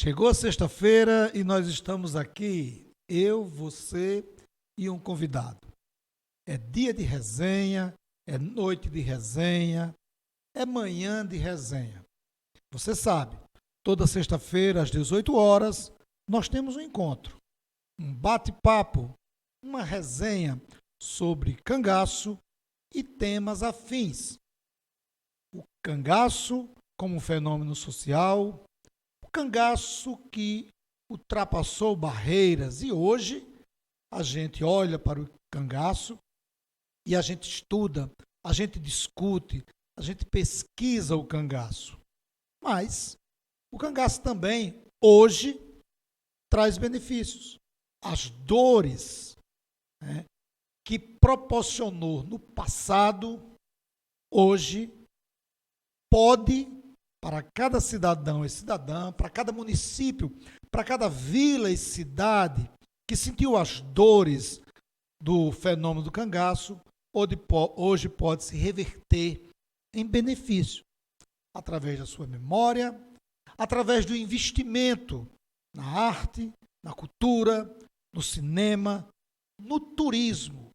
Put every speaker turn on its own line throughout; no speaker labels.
Chegou a sexta-feira e nós estamos aqui, eu, você e um convidado. É dia de resenha, é noite de resenha, é manhã de resenha. Você sabe, toda sexta-feira às 18 horas nós temos um encontro, um bate-papo, uma resenha sobre cangaço e temas afins. O cangaço como um fenômeno social, o cangaço que ultrapassou barreiras e hoje a gente olha para o cangaço e a gente estuda, a gente discute, a gente pesquisa o cangaço. Mas o cangaço também hoje traz benefícios. As dores, né, que proporcionou no passado, hoje pode, para cada cidadão e cidadã, para cada município, para cada vila e cidade que sentiu as dores do fenômeno do cangaço, hoje pode se reverter em benefício, através da sua memória, através do investimento na arte, na cultura, no cinema, no turismo.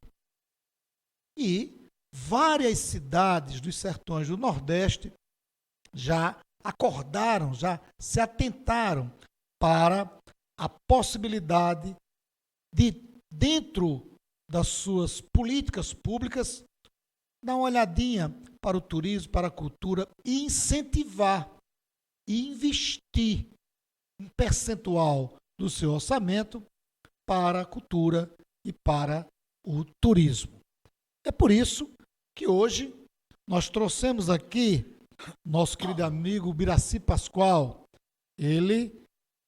E várias cidades dos sertões do Nordeste já acordaram, já se atentaram para a possibilidade de, dentro das suas políticas públicas, dar uma olhadinha para o turismo, para a cultura e incentivar e investir um percentual do seu orçamento para a cultura e para o turismo. É por isso que hoje nós trouxemos aqui nosso querido amigo Biraci Pascoal, ele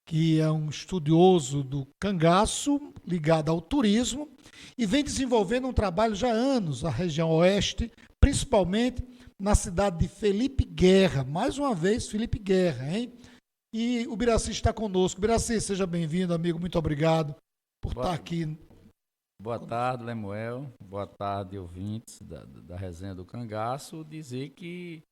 que é um estudioso do cangaço, ligado ao turismo, e vem desenvolvendo um trabalho já há anos na região oeste, principalmente na cidade de Felipe Guerra. Mais uma vez, Felipe Guerra, hein? E o Biraci está conosco. Biraci, seja bem-vindo, amigo. Muito obrigado por estar aqui.
Boa tarde, Lemuel. Boa tarde, ouvintes da Resenha do Cangaço. Dizer que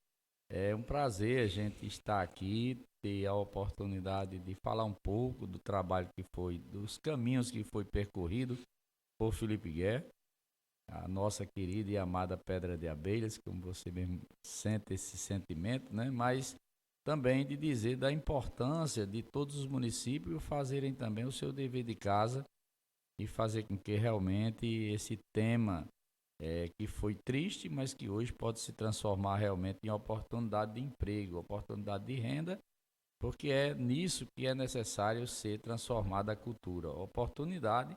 é um prazer a gente estar aqui, ter a oportunidade de falar um pouco do trabalho que foi, dos caminhos que foi percorrido por Felipe Guerra, a nossa querida e amada Pedra de Abelhas, como você mesmo sente esse sentimento, né? Mas também de dizer da importância de todos os municípios fazerem também o seu dever de casa e fazer com que realmente esse tema que foi triste, mas que hoje pode se transformar realmente em oportunidade de emprego, oportunidade de renda, porque é nisso que é necessário ser transformada a cultura, oportunidade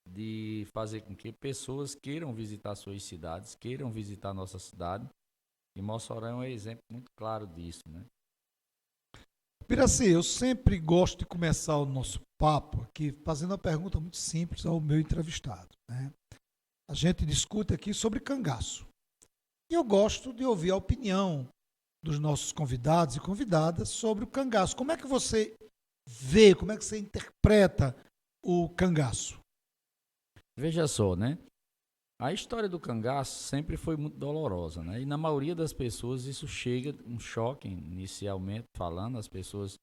de fazer com que pessoas queiram visitar suas cidades, queiram visitar nossa cidade, e Mossoró é um exemplo muito claro disso, né?
Biraci, eu sempre gosto de começar o nosso papo aqui fazendo uma pergunta muito simples ao meu entrevistado, né? A gente discute aqui sobre cangaço. E eu gosto de ouvir a opinião dos nossos convidados e convidadas sobre o cangaço. Como é que você vê, como é que você interpreta o cangaço?
Veja só, né? A história do cangaço sempre foi muito dolorosa, né? E na maioria das pessoas isso chega um choque inicialmente falando, as pessoas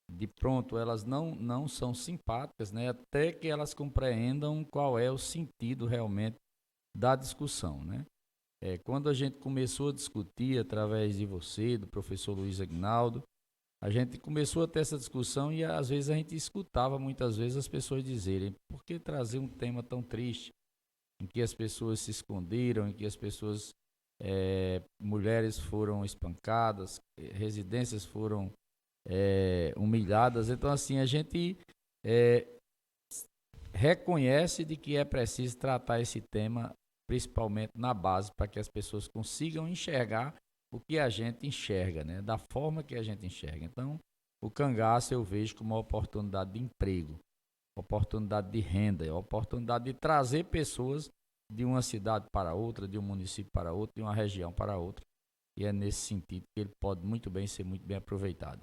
de pronto elas não são simpáticas, né? Até que elas compreendam qual é o sentido realmente da discussão, né? Quando a gente começou a discutir através de você, do professor Luiz Aguinaldo, a gente começou a ter essa discussão e às vezes a gente escutava muitas vezes as pessoas dizerem: por que trazer um tema tão triste, em que as pessoas se esconderam, em que as pessoas, mulheres foram espancadas, residências foram humilhadas. Então, assim, a gente reconhece de que é preciso tratar esse tema principalmente na base, para que as pessoas consigam enxergar o que a gente enxerga, né? Da forma que a gente enxerga. Então, o cangaço eu vejo como uma oportunidade de emprego, oportunidade de renda, oportunidade de trazer pessoas de uma cidade para outra, de um município para outro, de uma região para outra. E é nesse sentido que ele pode muito bem ser muito bem aproveitado.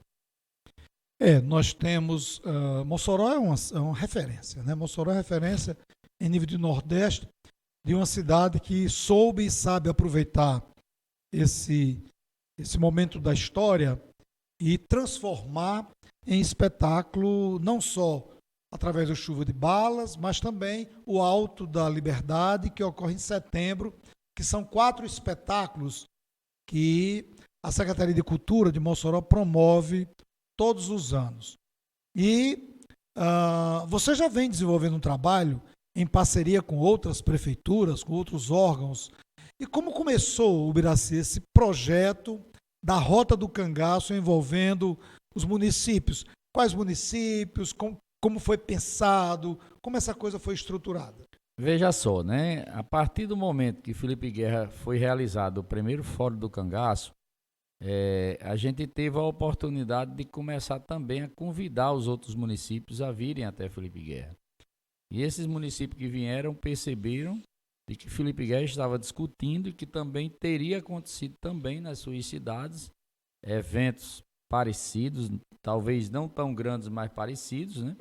Nós temos, Mossoró é uma referência, né? Mossoró é referência em nível de Nordeste, de uma cidade que soube e sabe aproveitar esse momento da história e transformar em espetáculo, não só através do Chuva de Balas, mas também o Alto da Liberdade, que ocorre em setembro, que são 4 espetáculos que a Secretaria de Cultura de Mossoró promove todos os anos. E você já vem desenvolvendo um trabalho em parceria com outras prefeituras, com outros órgãos. E como começou, Ubiraci, esse projeto da Rota do Cangaço envolvendo os municípios? Quais municípios? Como foi pensado? Como essa coisa foi estruturada?
Veja só, né? A partir do momento que Felipe Guerra foi realizado o primeiro Fórum do Cangaço, a gente teve a oportunidade de começar também a convidar os outros municípios a virem até Felipe Guerra. E esses municípios que vieram perceberam de que Felipe Guerra estava discutindo e que também teria acontecido também nas suas cidades eventos parecidos, talvez não tão grandes, mas parecidos, né?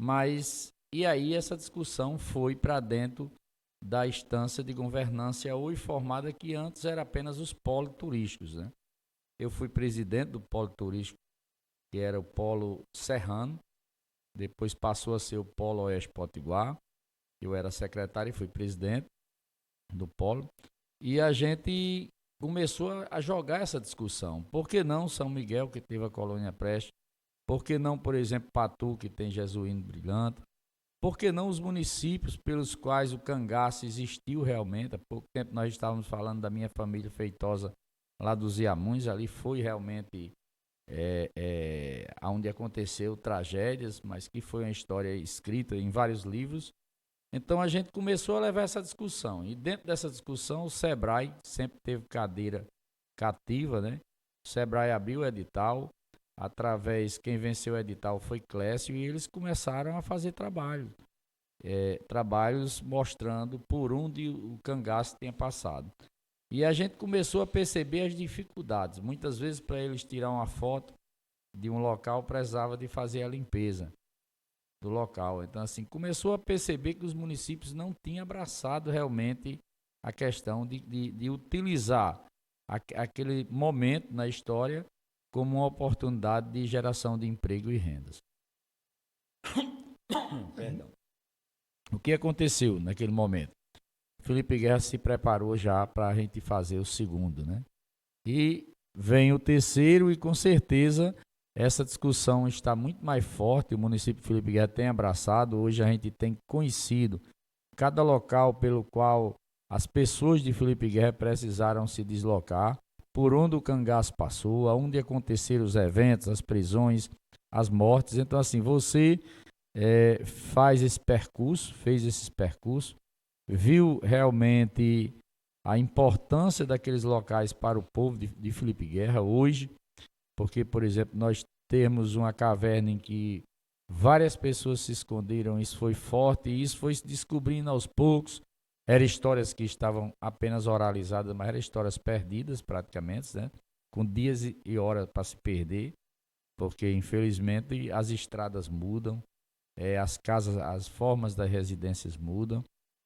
Mas, e aí essa discussão foi para dentro da instância de governança hoje formada, que antes era apenas os polos turísticos, né? Eu fui presidente do polo turístico, que era o polo serrano, depois passou a ser o polo oeste potiguar, eu era secretário e fui presidente do polo, e a gente começou a jogar essa discussão. Por que não São Miguel, que teve a colônia Preste? Por que não, por exemplo, Patu, que tem Jesuíno Brilhante? Por que não os municípios pelos quais o cangaço existiu realmente? Há pouco tempo nós estávamos falando da minha família Feitosa, lá dos Iamuns, ali foi realmente onde aconteceu tragédias, mas que foi uma história escrita em vários livros. Então a gente começou a levar essa discussão, e dentro dessa discussão o Sebrae sempre teve cadeira cativa, né? O Sebrae abriu o edital, quem venceu o edital foi Clécio, e eles começaram a fazer trabalhos mostrando por onde o cangaço tinha passado. E a gente começou a perceber as dificuldades. Muitas vezes, para eles tirar uma foto de um local, precisava de fazer a limpeza do local. Então, assim, começou a perceber que os municípios não tinham abraçado realmente a questão de utilizar aquele momento na história como uma oportunidade de geração de emprego e rendas. Perdão. O que aconteceu naquele momento? Felipe Guerra se preparou já para a gente fazer o segundo, né? E vem o terceiro, e com certeza essa discussão está muito mais forte. O município de Felipe Guerra tem abraçado. Hoje a gente tem conhecido cada local pelo qual as pessoas de Felipe Guerra precisaram se deslocar, por onde o cangaço passou, aonde aconteceram os eventos, as prisões, as mortes. Então, assim, você fez esse percurso, viu realmente a importância daqueles locais para o povo de Felipe Guerra hoje, porque, por exemplo, nós temos uma caverna em que várias pessoas se esconderam, isso foi forte, e isso foi se descobrindo aos poucos. Eram histórias que estavam apenas oralizadas, mas eram histórias perdidas praticamente, né? Com dias e horas para se perder, porque infelizmente as estradas mudam, as casas, as formas das residências mudam,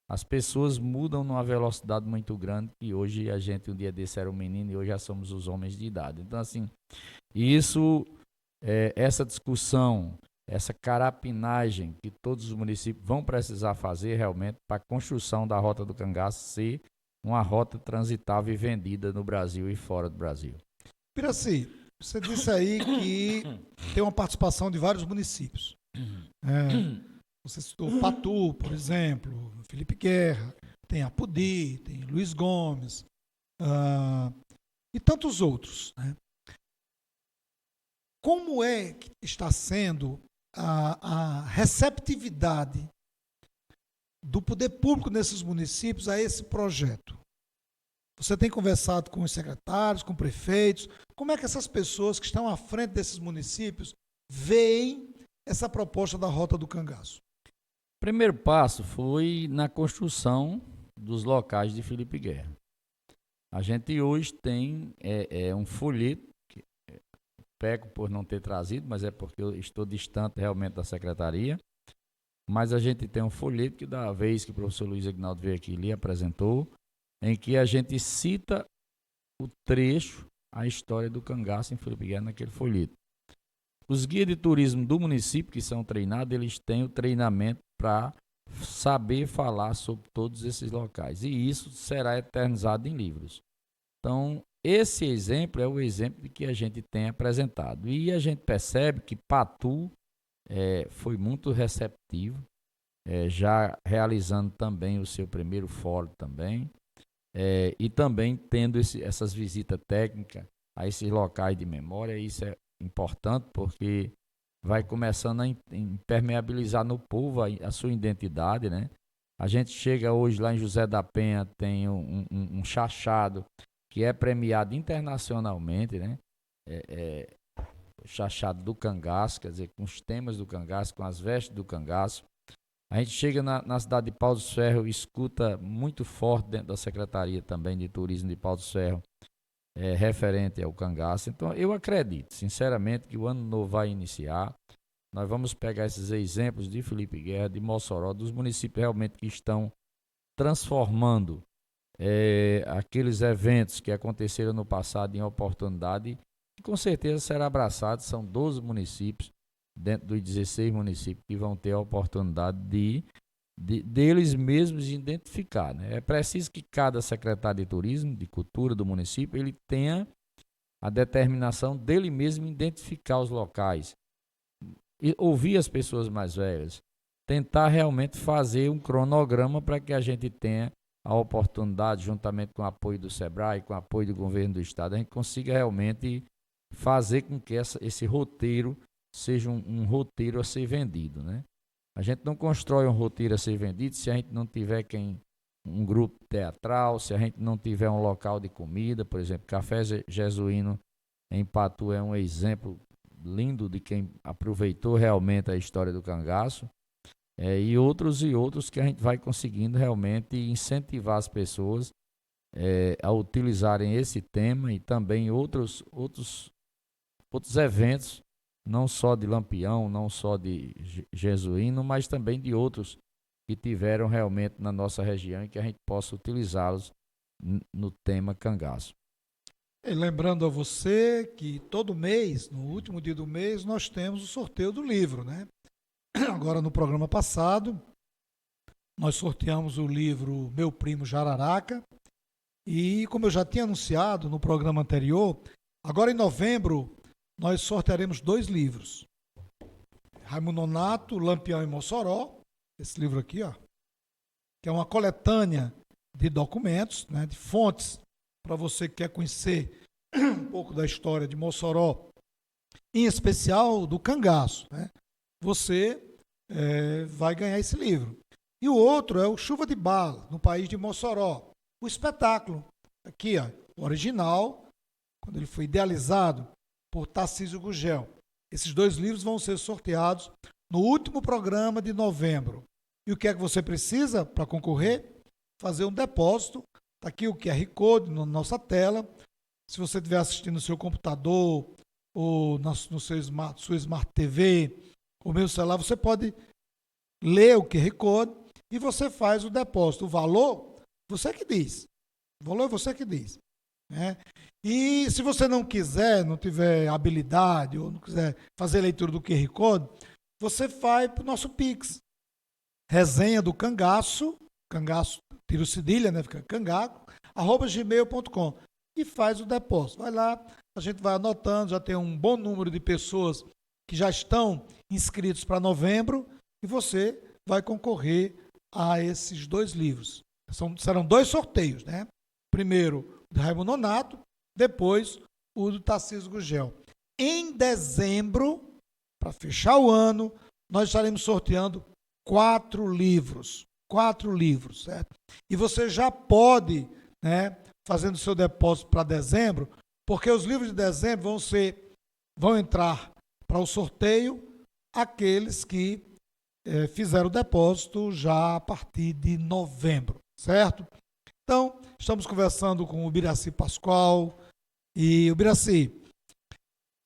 as pessoas mudam numa velocidade muito grande, que hoje a gente um dia desse era um menino e hoje já somos os homens de idade. Então, assim, isso, essa discussão, essa carapinagem que todos os municípios vão precisar fazer realmente para a construção da Rota do Cangaço ser uma rota transitável e vendida no Brasil e fora do Brasil.
Piraci, você disse aí que tem uma participação de vários municípios. Você citou Patu, por exemplo, Felipe Guerra, tem Apudi, tem Luiz Gomes, e tantos outros, né? Como é que está sendo a receptividade do poder público nesses municípios a esse projeto? Você tem conversado com os secretários, com prefeitos? Como é que essas pessoas que estão à frente desses municípios veem essa proposta da Rota do Cangaço?
O primeiro passo foi na construção dos locais de Felipe Guerra. A gente hoje tem um folheto, peco por não ter trazido, mas é porque eu estou distante realmente da secretaria. Mas a gente tem um folheto que da vez que o professor Luiz Aguinaldo veio aqui e lhe apresentou, em que a gente cita o trecho, a história do cangaço em Felipe Guerra naquele folheto. Os guias de turismo do município que são treinados, eles têm o treinamento para saber falar sobre todos esses locais. E isso será eternizado em livros. Então, esse exemplo é o exemplo que a gente tem apresentado. E a gente percebe que Patu foi muito receptivo, já realizando também o seu primeiro fórum também, e também tendo essas visitas técnicas a esses locais de memória. Isso é importante porque vai começando a impermeabilizar no povo a sua identidade, né? A gente chega hoje lá em José da Penha, tem um chachado que é premiado internacionalmente, né? O chachado do cangaço, quer dizer, com os temas do cangaço, com as vestes do cangaço. A gente chega na cidade de Pau dos Ferros, escuta muito forte dentro da Secretaria também de Turismo de Pau dos Ferros, referente ao cangaço. Então, eu acredito, sinceramente, que o ano novo vai iniciar. Nós vamos pegar esses exemplos de Felipe Guerra, de Mossoró, dos municípios realmente que estão transformando aqueles eventos que aconteceram no passado em oportunidade, e com certeza será abraçado. São 12 municípios, dentro dos 16 municípios, que vão ter a oportunidade deles mesmos identificar, né? É preciso que cada secretário de turismo, de cultura do município, ele tenha a determinação dele mesmo identificar os locais, e ouvir as pessoas mais velhas, tentar realmente fazer um cronograma para que a gente tenha a oportunidade, juntamente com o apoio do SEBRAE, com o apoio do governo do estado, a gente consiga realmente fazer com que esse roteiro seja um roteiro a ser vendido, né? A gente não constrói um roteiro a ser vendido se a gente não tiver um grupo teatral, se a gente não tiver um local de comida. Por exemplo, Café Jesuíno em Patu é um exemplo lindo de quem aproveitou realmente a história do cangaço, e outros que a gente vai conseguindo realmente incentivar as pessoas a utilizarem esse tema, e também outros eventos, não só de Lampião, não só de Jesuíno, mas também de outros que tiveram realmente na nossa região, e que a gente possa utilizá-los no tema cangaço.
E lembrando a você que todo mês, no último dia do mês, nós temos o sorteio do livro, né? Agora, no programa passado, nós sorteamos o livro Meu Primo Jararaca, e como eu já tinha anunciado no programa anterior, agora em novembro nós sortearemos 2 livros. Raimundo Nonato, Lampião e Mossoró, esse livro aqui, ó, que é uma coletânea de documentos, né, de fontes, para você que quer conhecer um pouco da história de Mossoró, em especial do cangaço, né? Você vai ganhar esse livro. E o outro é o Chuva de Bala, no País de Mossoró. O espetáculo, aqui, ó, o original, quando ele foi idealizado por Tarcísio Gugel. Esses 2 livros vão ser sorteados no último programa de novembro. E o que é que você precisa para concorrer? Fazer um depósito. Está aqui o QR Code na nossa tela. Se você estiver assistindo no seu computador ou sua Smart TV ou meu celular, você pode ler o QR Code e você faz o depósito. O valor, você que diz. O valor é você que diz, né? E se você não quiser, não tiver habilidade ou não quiser fazer leitura do QR Code, você vai para o nosso Pix. Resenha do cangaço, tira o cedilha, né? Fica cangaco, @gmail.com, e faz o depósito. Vai lá, a gente vai anotando, já tem um bom número de pessoas que já estão inscritos para novembro, e você vai concorrer a esses 2 livros. Serão 2 sorteios, né? Primeiro o de Raimundo Nonato, depois o do Tarcísio Gugel. Em dezembro, para fechar o ano, nós estaremos sorteando 4 livros. 4 livros, certo? E você já pode, né, fazendo seu depósito para dezembro, porque os livros de dezembro vão entrar para o sorteio aqueles que fizeram o depósito já a partir de novembro, certo? Então, estamos conversando com o Biraci Pascoal. E o Biraci,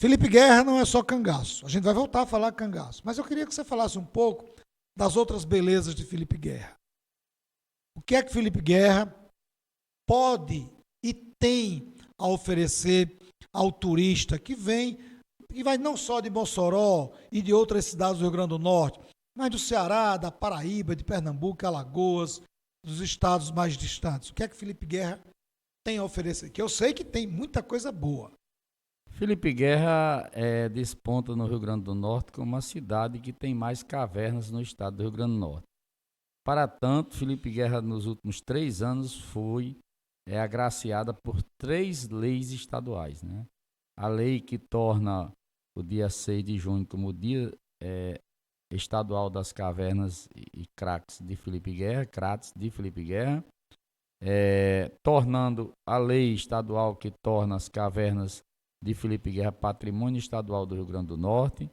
Felipe Guerra não é só cangaço. A gente vai voltar a falar cangaço, mas eu queria que você falasse um pouco das outras belezas de Felipe Guerra. O que é que Felipe Guerra pode e tem a oferecer ao turista que vem que vai não só de Mossoró e de outras cidades do Rio Grande do Norte, mas do Ceará, da Paraíba, de Pernambuco, Alagoas, dos estados mais distantes. O que é que Felipe Guerra tem a oferecer? Que eu sei que tem muita coisa boa.
Felipe Guerra desponta no Rio Grande do Norte como a cidade que tem mais cavernas no estado do Rio Grande do Norte. Para tanto, Felipe Guerra, nos últimos 3 anos, foi agraciada por 3 leis estaduais, né? A lei que torna o dia 6 de junho como o Dia Estadual das Cavernas e Crates de Felipe Guerra, tornando a lei estadual que torna as cavernas de Felipe Guerra Patrimônio Estadual do Rio Grande do Norte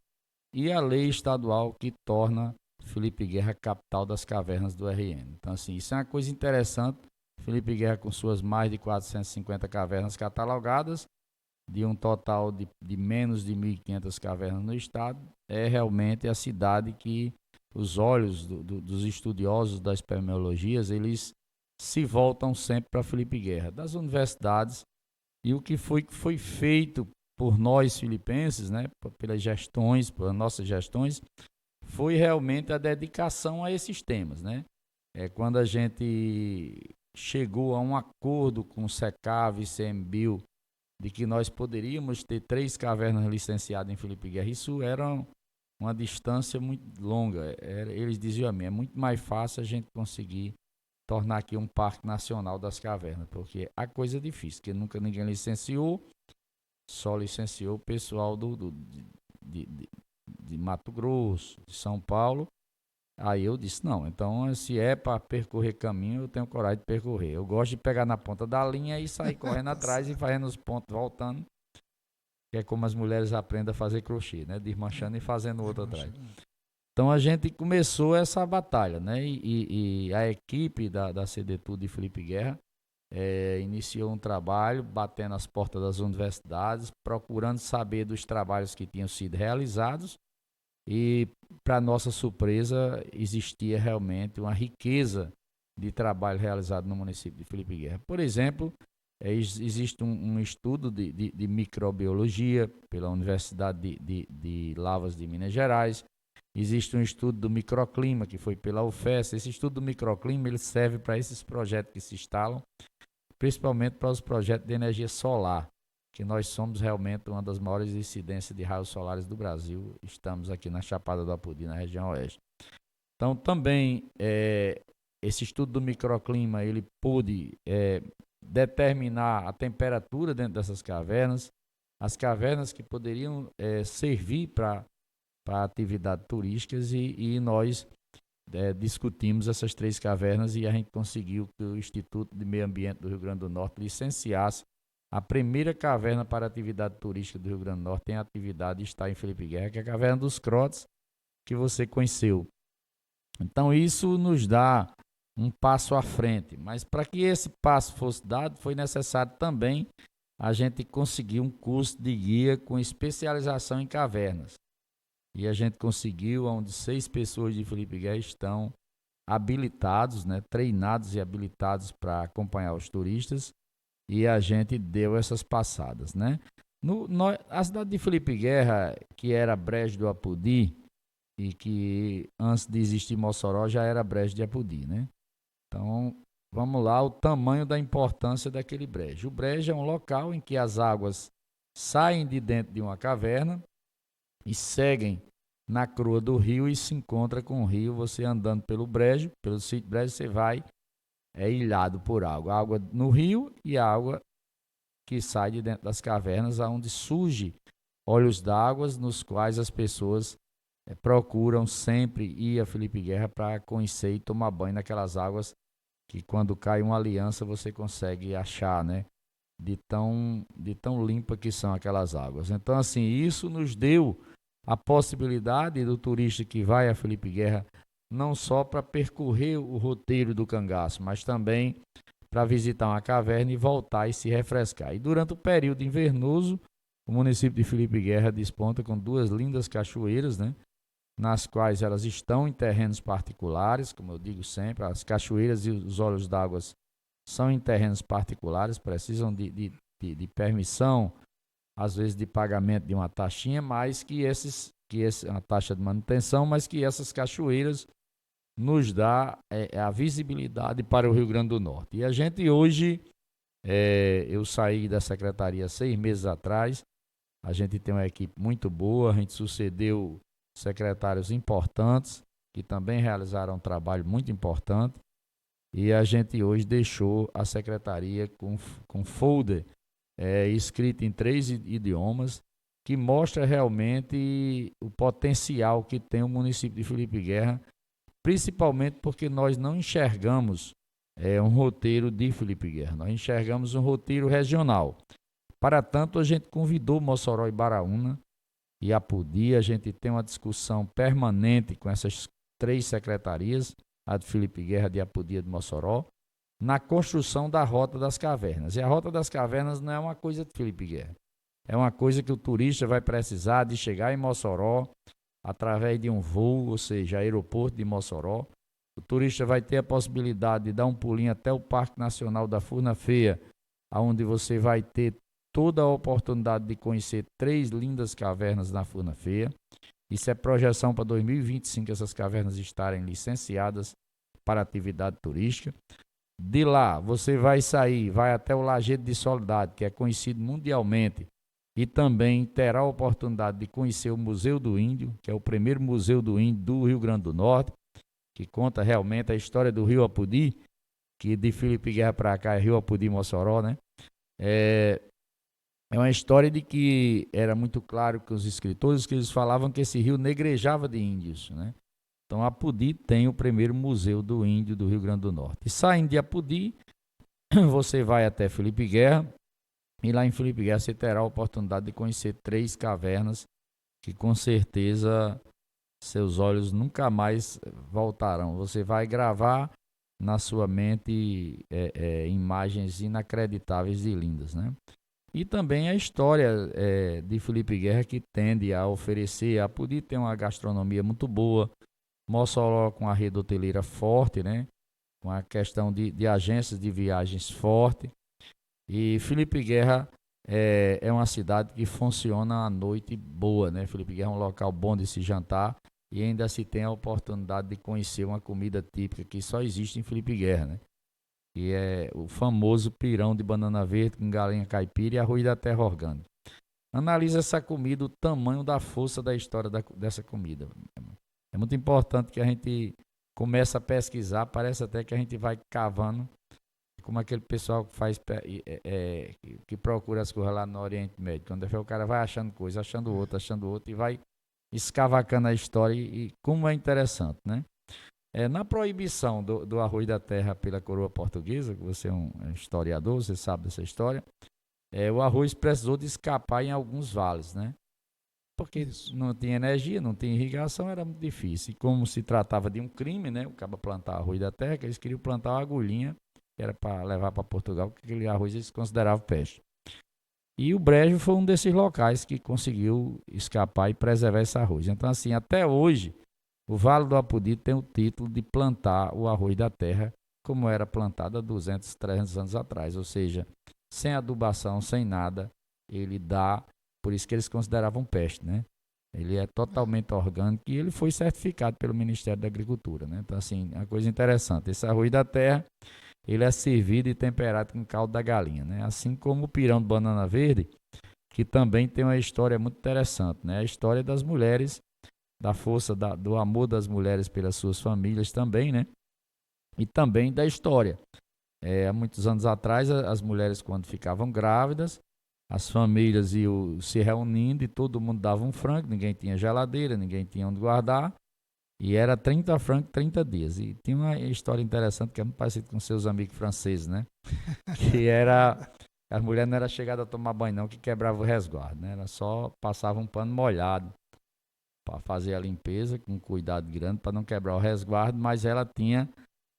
e a lei estadual que torna Felipe Guerra capital das cavernas do RN. Então, assim, isso é uma coisa interessante. Felipe Guerra, com suas mais de 450 cavernas catalogadas, de um total de menos de 1.500 cavernas no estado, é realmente a cidade que os olhos dos estudiosos da espeleologia, eles se voltam sempre para Felipe Guerra, das universidades, e o que foi feito por nós filipenses, né, pelas gestões, pelas nossas gestões, foi realmente a dedicação a esses temas, né? Quando a gente chegou a um acordo com o SECAV e CMBio de que nós poderíamos ter 3 cavernas licenciadas em Felipe Guerra, isso era uma distância muito longa. Eles diziam a mim, é muito mais fácil a gente conseguir tornar aqui um parque nacional das cavernas, porque a coisa é difícil, que nunca ninguém licenciou, só licenciou o pessoal de Mato Grosso, de São Paulo. Aí eu disse, não, então se é para percorrer caminho, eu tenho coragem de percorrer. Eu gosto de pegar na ponta da linha e sair correndo atrás e fazendo os pontos, voltando, que é como as mulheres aprendem a fazer crochê, né? Desmanchando e fazendo outro atrás. Então a gente começou essa batalha, né? E a equipe da CDTU de Felipe Guerra iniciou um trabalho batendo as portas das universidades, procurando saber dos trabalhos que tinham sido realizados. E, para nossa surpresa, existia realmente uma riqueza de trabalho realizado no município de Felipe Guerra. Por exemplo, existe um estudo de microbiologia pela Universidade de Lavras de Minas Gerais. Existe um estudo do microclima, que foi pela UFES. Esse estudo do microclima ele serve para esses projetos que se instalam, principalmente para os projetos de energia solar, que nós somos realmente uma das maiores incidências de raios solares do Brasil. Estamos aqui na Chapada do Apodi, na região oeste. Então, também, esse estudo do microclima, ele pôde determinar a temperatura dentro dessas cavernas, as cavernas que poderiam servir para atividades turísticas, e nós discutimos essas 3 cavernas e a gente conseguiu que o Instituto de Meio Ambiente do Rio Grande do Norte licenciasse a primeira caverna para atividade turística do Rio Grande do Norte. Tem atividade e está em Felipe Guerra, que é a Caverna dos Crotes, que você conheceu. Então isso nos dá um passo à frente, mas para que esse passo fosse dado, foi necessário também a gente conseguir um curso de guia com especialização em cavernas. E a gente conseguiu, onde 6 pessoas de Felipe Guerra estão habilitados, né, treinados e habilitados para acompanhar os turistas, e a gente deu essas passadas, né? A cidade de Felipe Guerra, que era Brejo do Apodi, e que antes de existir Mossoró já era Brejo de Apodi, né? Então, vamos lá, o tamanho da importância daquele brejo. O brejo é um local em que as águas saem de dentro de uma caverna e seguem na crua do rio e se encontra com o rio. Você andando pelo sítio brejo, você vai ilhado por água. A água no rio e a água que sai de dentro das cavernas, onde surge olhos d'água, nos quais as pessoas procuram sempre ir a Felipe Guerra para conhecer e tomar banho naquelas águas que, quando cai uma aliança, você consegue achar, né? De tão limpa que são aquelas águas. Então, assim, isso nos deu a possibilidade do turista que vai a Felipe Guerra não só para percorrer o roteiro do cangaço, mas também para visitar uma caverna e voltar e se refrescar. E durante o período invernoso, o município de Felipe Guerra desponta com 2 lindas cachoeiras, né? Nas quais elas estão em terrenos particulares, como eu digo sempre, as cachoeiras e os olhos d'água são em terrenos particulares, precisam de permissão às vezes de pagamento de uma taxinha, mas uma taxa de manutenção, mas que essas cachoeiras nos dá a visibilidade para o Rio Grande do Norte. E a gente hoje, eu saí da secretaria 6 meses atrás, a gente tem uma equipe muito boa, a gente sucedeu secretários importantes, que também realizaram um trabalho muito importante, e a gente hoje deixou a secretaria com folder escrito em 3 idiomas, que mostra realmente o potencial que tem o município de Felipe Guerra, principalmente porque nós não enxergamos um roteiro de Felipe Guerra, nós enxergamos um roteiro regional. Para tanto, a gente convidou Mossoró e Baraúna e Apodi, a gente tem uma discussão permanente com essas 3 secretarias, a de Felipe Guerra, de Apodi e de Mossoró, na construção da Rota das Cavernas. E a Rota das Cavernas não é uma coisa de Felipe Guerra, é uma coisa que o turista vai precisar de chegar em Mossoró através de um voo, ou seja, aeroporto de Mossoró. O turista vai ter a possibilidade de dar um pulinho até o Parque Nacional da Furna-Feia, onde você vai ter toda a oportunidade de conhecer 3 lindas cavernas na Furna-Feia. Isso é projeção para 2025, essas cavernas estarem licenciadas para atividade turística. De lá, você vai sair, vai até o Lajedo de Soledade, que é conhecido mundialmente, e também terá a oportunidade de conhecer o Museu do Índio, que é o primeiro museu do índio do Rio Grande do Norte, que conta realmente a história do Rio Apodi, que de Felipe Guerra para cá é Rio Apodi Mossoró, né? É uma história de que era muito claro que os escritores que eles falavam que esse rio negrejava de índios, né? Então Apodi tem o primeiro museu do índio do Rio Grande do Norte. E saindo de Apodi, você vai até Felipe Guerra, e lá em Felipe Guerra você terá a oportunidade de conhecer 3 cavernas que com certeza seus olhos nunca mais voltarão. Você vai gravar na sua mente imagens inacreditáveis e lindas, né? E também a história de Felipe Guerra, que tende a oferecer, a poder ter uma gastronomia muito boa, Mossoró com a rede hoteleira forte, né? Com a questão de agências de viagens forte. E Felipe Guerra é uma cidade que funciona à noite boa, né? Felipe Guerra é um local bom de se jantar e ainda se tem a oportunidade de conhecer uma comida típica que só existe em Felipe Guerra, né? Que é o famoso pirão de banana verde com galinha caipira e arroz da terra orgânica. Analisa essa comida, o tamanho da força da história dessa comida. É muito importante que a gente comece a pesquisar, parece até que a gente vai cavando, como aquele pessoal que faz que procura as coisas lá no Oriente Médio. Quando o cara vai achando coisa, achando outra e vai escavacando a história e como é interessante, né? Na proibição do arroz da terra pela coroa portuguesa, que você é um historiador, você sabe dessa história, o arroz precisou de escapar em alguns vales, né? Porque não tinha energia, não tinha irrigação, era muito difícil. E como se tratava de um crime, né? O cara plantar arroz da terra, que eles queriam plantar uma agulhinha, que era para levar para Portugal, porque aquele arroz eles consideravam peixe. E o Brejo foi um desses locais que conseguiu escapar e preservar esse arroz. Então, assim, até hoje, o Vale do Apodi tem o título de plantar o arroz da terra como era plantado há 200, 300 anos atrás. Ou seja, sem adubação, sem nada, ele dá, por isso que eles consideravam peste, né? Ele é totalmente orgânico e ele foi certificado pelo Ministério da Agricultura, né? Então, assim, é uma coisa interessante. Esse arroz da terra, ele é servido e temperado com caldo da galinha, né? Assim como o pirão de banana verde, que também tem uma história muito interessante, né? A história das mulheres, da força, do amor das mulheres pelas suas famílias também, né? E também da história. Há muitos anos atrás, as mulheres, quando ficavam grávidas, as famílias iam se reunindo e todo mundo dava um frango, ninguém tinha geladeira, ninguém tinha onde guardar, e era 30 francos, 30 dias. E tinha uma história interessante que é muito parecida com seus amigos franceses, né? Que era, as mulheres não era chegada a tomar banho não, que quebrava o resguardo, né? Ela só passava um pano molhado para fazer a limpeza com cuidado grande para não quebrar o resguardo, mas ela tinha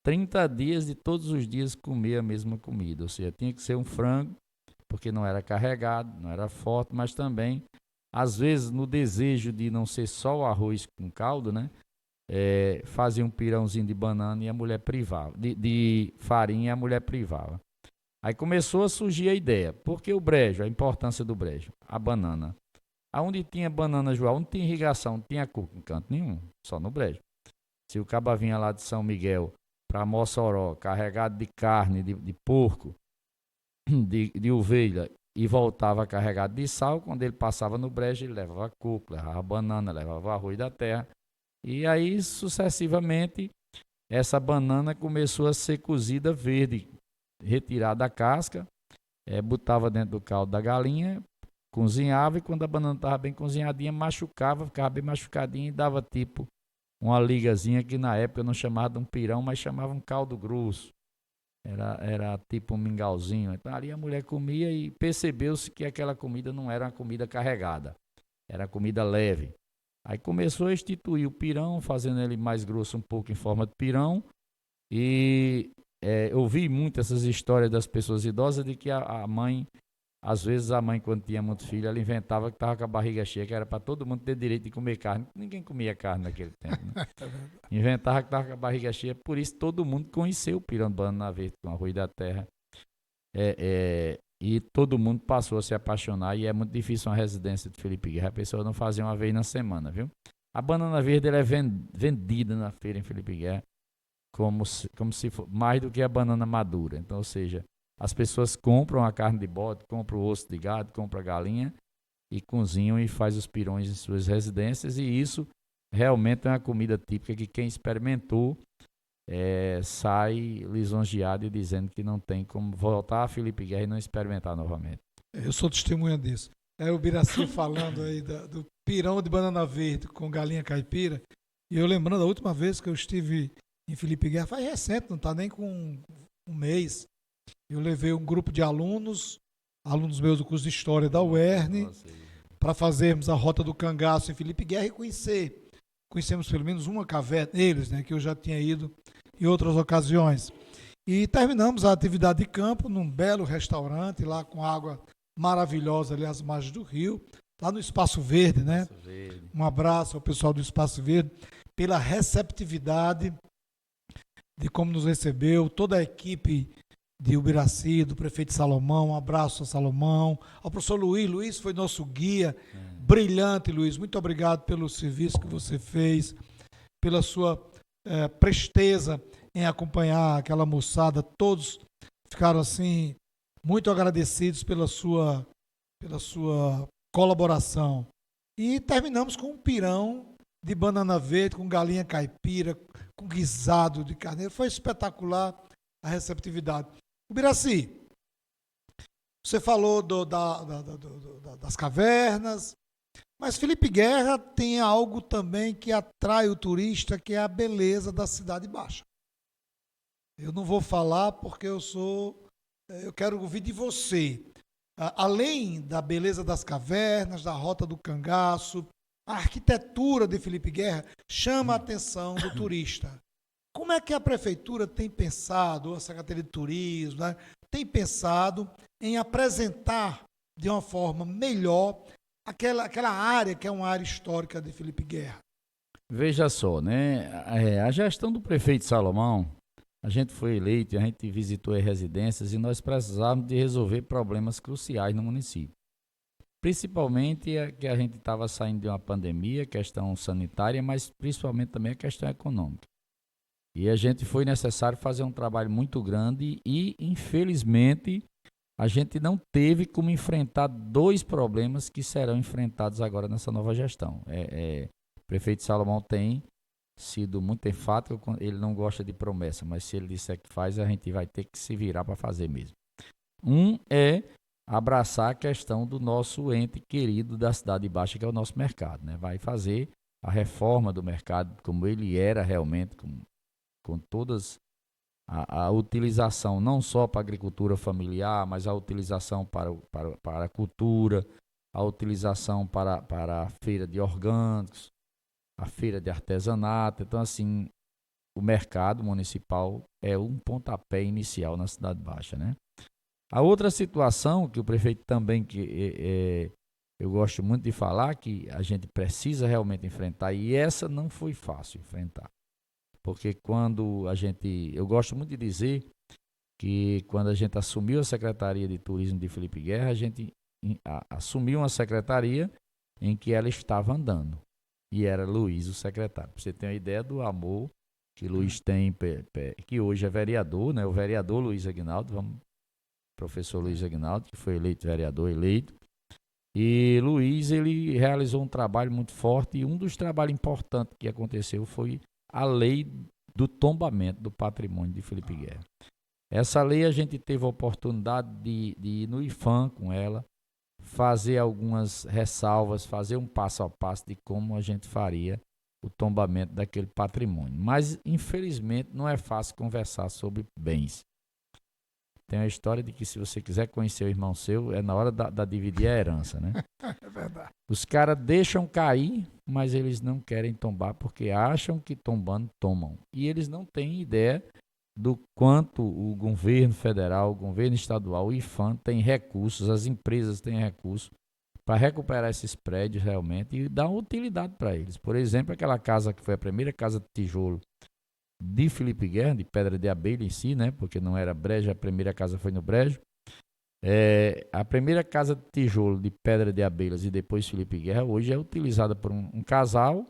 30 dias de todos os dias comer a mesma comida, ou seja, tinha que ser um frango, porque não era carregado, não era forte, mas também, às vezes, no desejo de não ser só o arroz com caldo, né, fazia um pirãozinho de banana e a mulher privava, de farinha e a mulher privava. Aí começou a surgir a ideia. Por que o brejo? A importância do brejo. A banana. Aonde tinha banana, João, onde tinha irrigação, não tinha cuca em canto nenhum, só no brejo. Se o caba vinha lá de São Miguel para Mossoró, carregado de carne, de porco, de ovelha, e voltava carregado de sal, quando ele passava no brejo, ele levava cuca, levava banana, levava arroz da terra. E aí, sucessivamente, essa banana começou a ser cozida verde, retirada a casca, botava dentro do caldo da galinha, cozinhava, e quando a banana estava bem cozinhadinha, machucava, ficava bem machucadinha e dava tipo uma ligazinha que na época não chamava de um pirão, mas chamava um caldo grosso. Era tipo um mingauzinho. Então ali a mulher comia e percebeu-se que aquela comida não era uma comida carregada, era comida leve. Aí começou a instituir o pirão, fazendo ele mais grosso um pouco em forma de pirão. E eu vi muito essas histórias das pessoas idosas de que a mãe, às vezes a mãe quando tinha muito filho, ela inventava que estava com a barriga cheia, que era para todo mundo ter direito de comer carne. Ninguém comia carne naquele tempo, né? Inventava que estava com a barriga cheia, por isso todo mundo conheceu o pirão de banana verde com arroz da terra. E todo mundo passou a se apaixonar, e é muito difícil uma residência de Felipe Guerra a pessoa não fazer uma vez na semana, viu? A banana verde ela é vendida na feira em Felipe Guerra como se for mais do que a banana madura. Então, ou seja, as pessoas compram a carne de bode, compram o osso de gado, compram a galinha e cozinham e faz os pirões em suas residências, e isso realmente é uma comida típica que quem experimentou sai lisonjeado e dizendo que não tem como voltar a Felipe Guerra e não experimentar novamente.
Eu sou testemunha disso. É o Biraci falando aí do pirão de banana verde com galinha caipira. E eu lembrando da última vez que eu estive em Felipe Guerra, faz recente, não está nem com um mês. Eu levei um grupo de alunos meus do curso de História da UERN, para fazermos a Rota do Cangaço em Felipe Guerra e conhecemos pelo menos uma caverna, eles, né, que eu já tinha ido em outras ocasiões. E terminamos a atividade de campo num belo restaurante, lá com água maravilhosa ali às margens do rio, lá no Espaço Verde, né? Um abraço ao pessoal do Espaço Verde pela receptividade de como nos recebeu, toda a equipe de Ubiraci, do prefeito Salomão, um abraço a Salomão, ao professor Luiz foi nosso guia, brilhante, Luiz, muito obrigado pelo serviço que você fez, pela sua presteza em acompanhar aquela moçada, todos ficaram assim, muito agradecidos pela sua colaboração. E terminamos com um pirão de banana verde, com galinha caipira, com guisado de carneiro, foi espetacular a receptividade. Ubiraci, você falou das cavernas, mas Felipe Guerra tem algo também que atrai o turista, que é a beleza da Cidade Baixa. Eu não vou falar porque eu quero ouvir de você. Além da beleza das cavernas, da Rota do Cangaço, a arquitetura de Felipe Guerra chama a atenção do turista. Como é que a prefeitura tem pensado, a Secretaria de Turismo, né, tem pensado em apresentar de uma forma melhor aquela área que é uma área histórica de Felipe Guerra?
Veja só, né? A gestão do prefeito Salomão, a gente foi eleito, a gente visitou as residências e nós precisávamos de resolver problemas cruciais no município. Principalmente que a gente estava saindo de uma pandemia, questão sanitária, mas principalmente também a questão econômica. E a gente foi necessário fazer um trabalho muito grande e, infelizmente, a gente não teve como enfrentar dois problemas que serão enfrentados agora nessa nova gestão. O prefeito Salomão tem sido muito enfático, ele não gosta de promessa, mas se ele disser que faz, a gente vai ter que se virar para fazer mesmo. Um é abraçar a questão do nosso ente querido da Cidade Baixa, que é o nosso mercado, né? Vai fazer a reforma do mercado como ele era realmente, com todas a utilização não só para a agricultura familiar, mas a utilização para a cultura, a utilização para a feira de orgânicos, a feira de artesanato. Então, assim, o mercado municipal é um pontapé inicial na Cidade Baixa, né? A outra situação que o prefeito também, eu gosto muito de falar, que a gente precisa realmente enfrentar, e essa não foi fácil enfrentar. Porque eu gosto muito de dizer que quando a gente assumiu a Secretaria de Turismo de Felipe Guerra, a gente assumiu uma secretaria em que ela estava andando. E era Luiz o secretário. Pra você ter uma ideia do amor que Luiz tem, que hoje é vereador, né? O vereador Luiz Aguinaldo, professor Luiz Aguinaldo, que foi eleito vereador, E Luiz, ele realizou um trabalho muito forte, e um dos trabalhos importantes que aconteceu foi a lei do tombamento do patrimônio de Felipe Guerra. Essa lei a gente teve a oportunidade de ir no IFAM com ela, fazer algumas ressalvas, fazer um passo a passo de como a gente faria o tombamento daquele patrimônio. Mas, infelizmente, não é fácil conversar sobre bens. Tem a história de que se você quiser conhecer o irmão seu, é na hora da dividir a herança, né?
É verdade.
Os caras deixam cair, mas eles não querem tombar porque acham que tombando tomam. E eles não têm ideia do quanto o governo federal, o governo estadual, o IFAM tem recursos, as empresas têm recursos para recuperar esses prédios realmente e dar utilidade para eles. Por exemplo, aquela casa que foi a primeira casa de tijolo de Felipe Guerra, de pedra de abelha em si, né? Porque não era brejo, a primeira casa foi no brejo. A primeira casa de tijolo de pedra de abelhas e depois Felipe Guerra hoje é utilizada por um casal,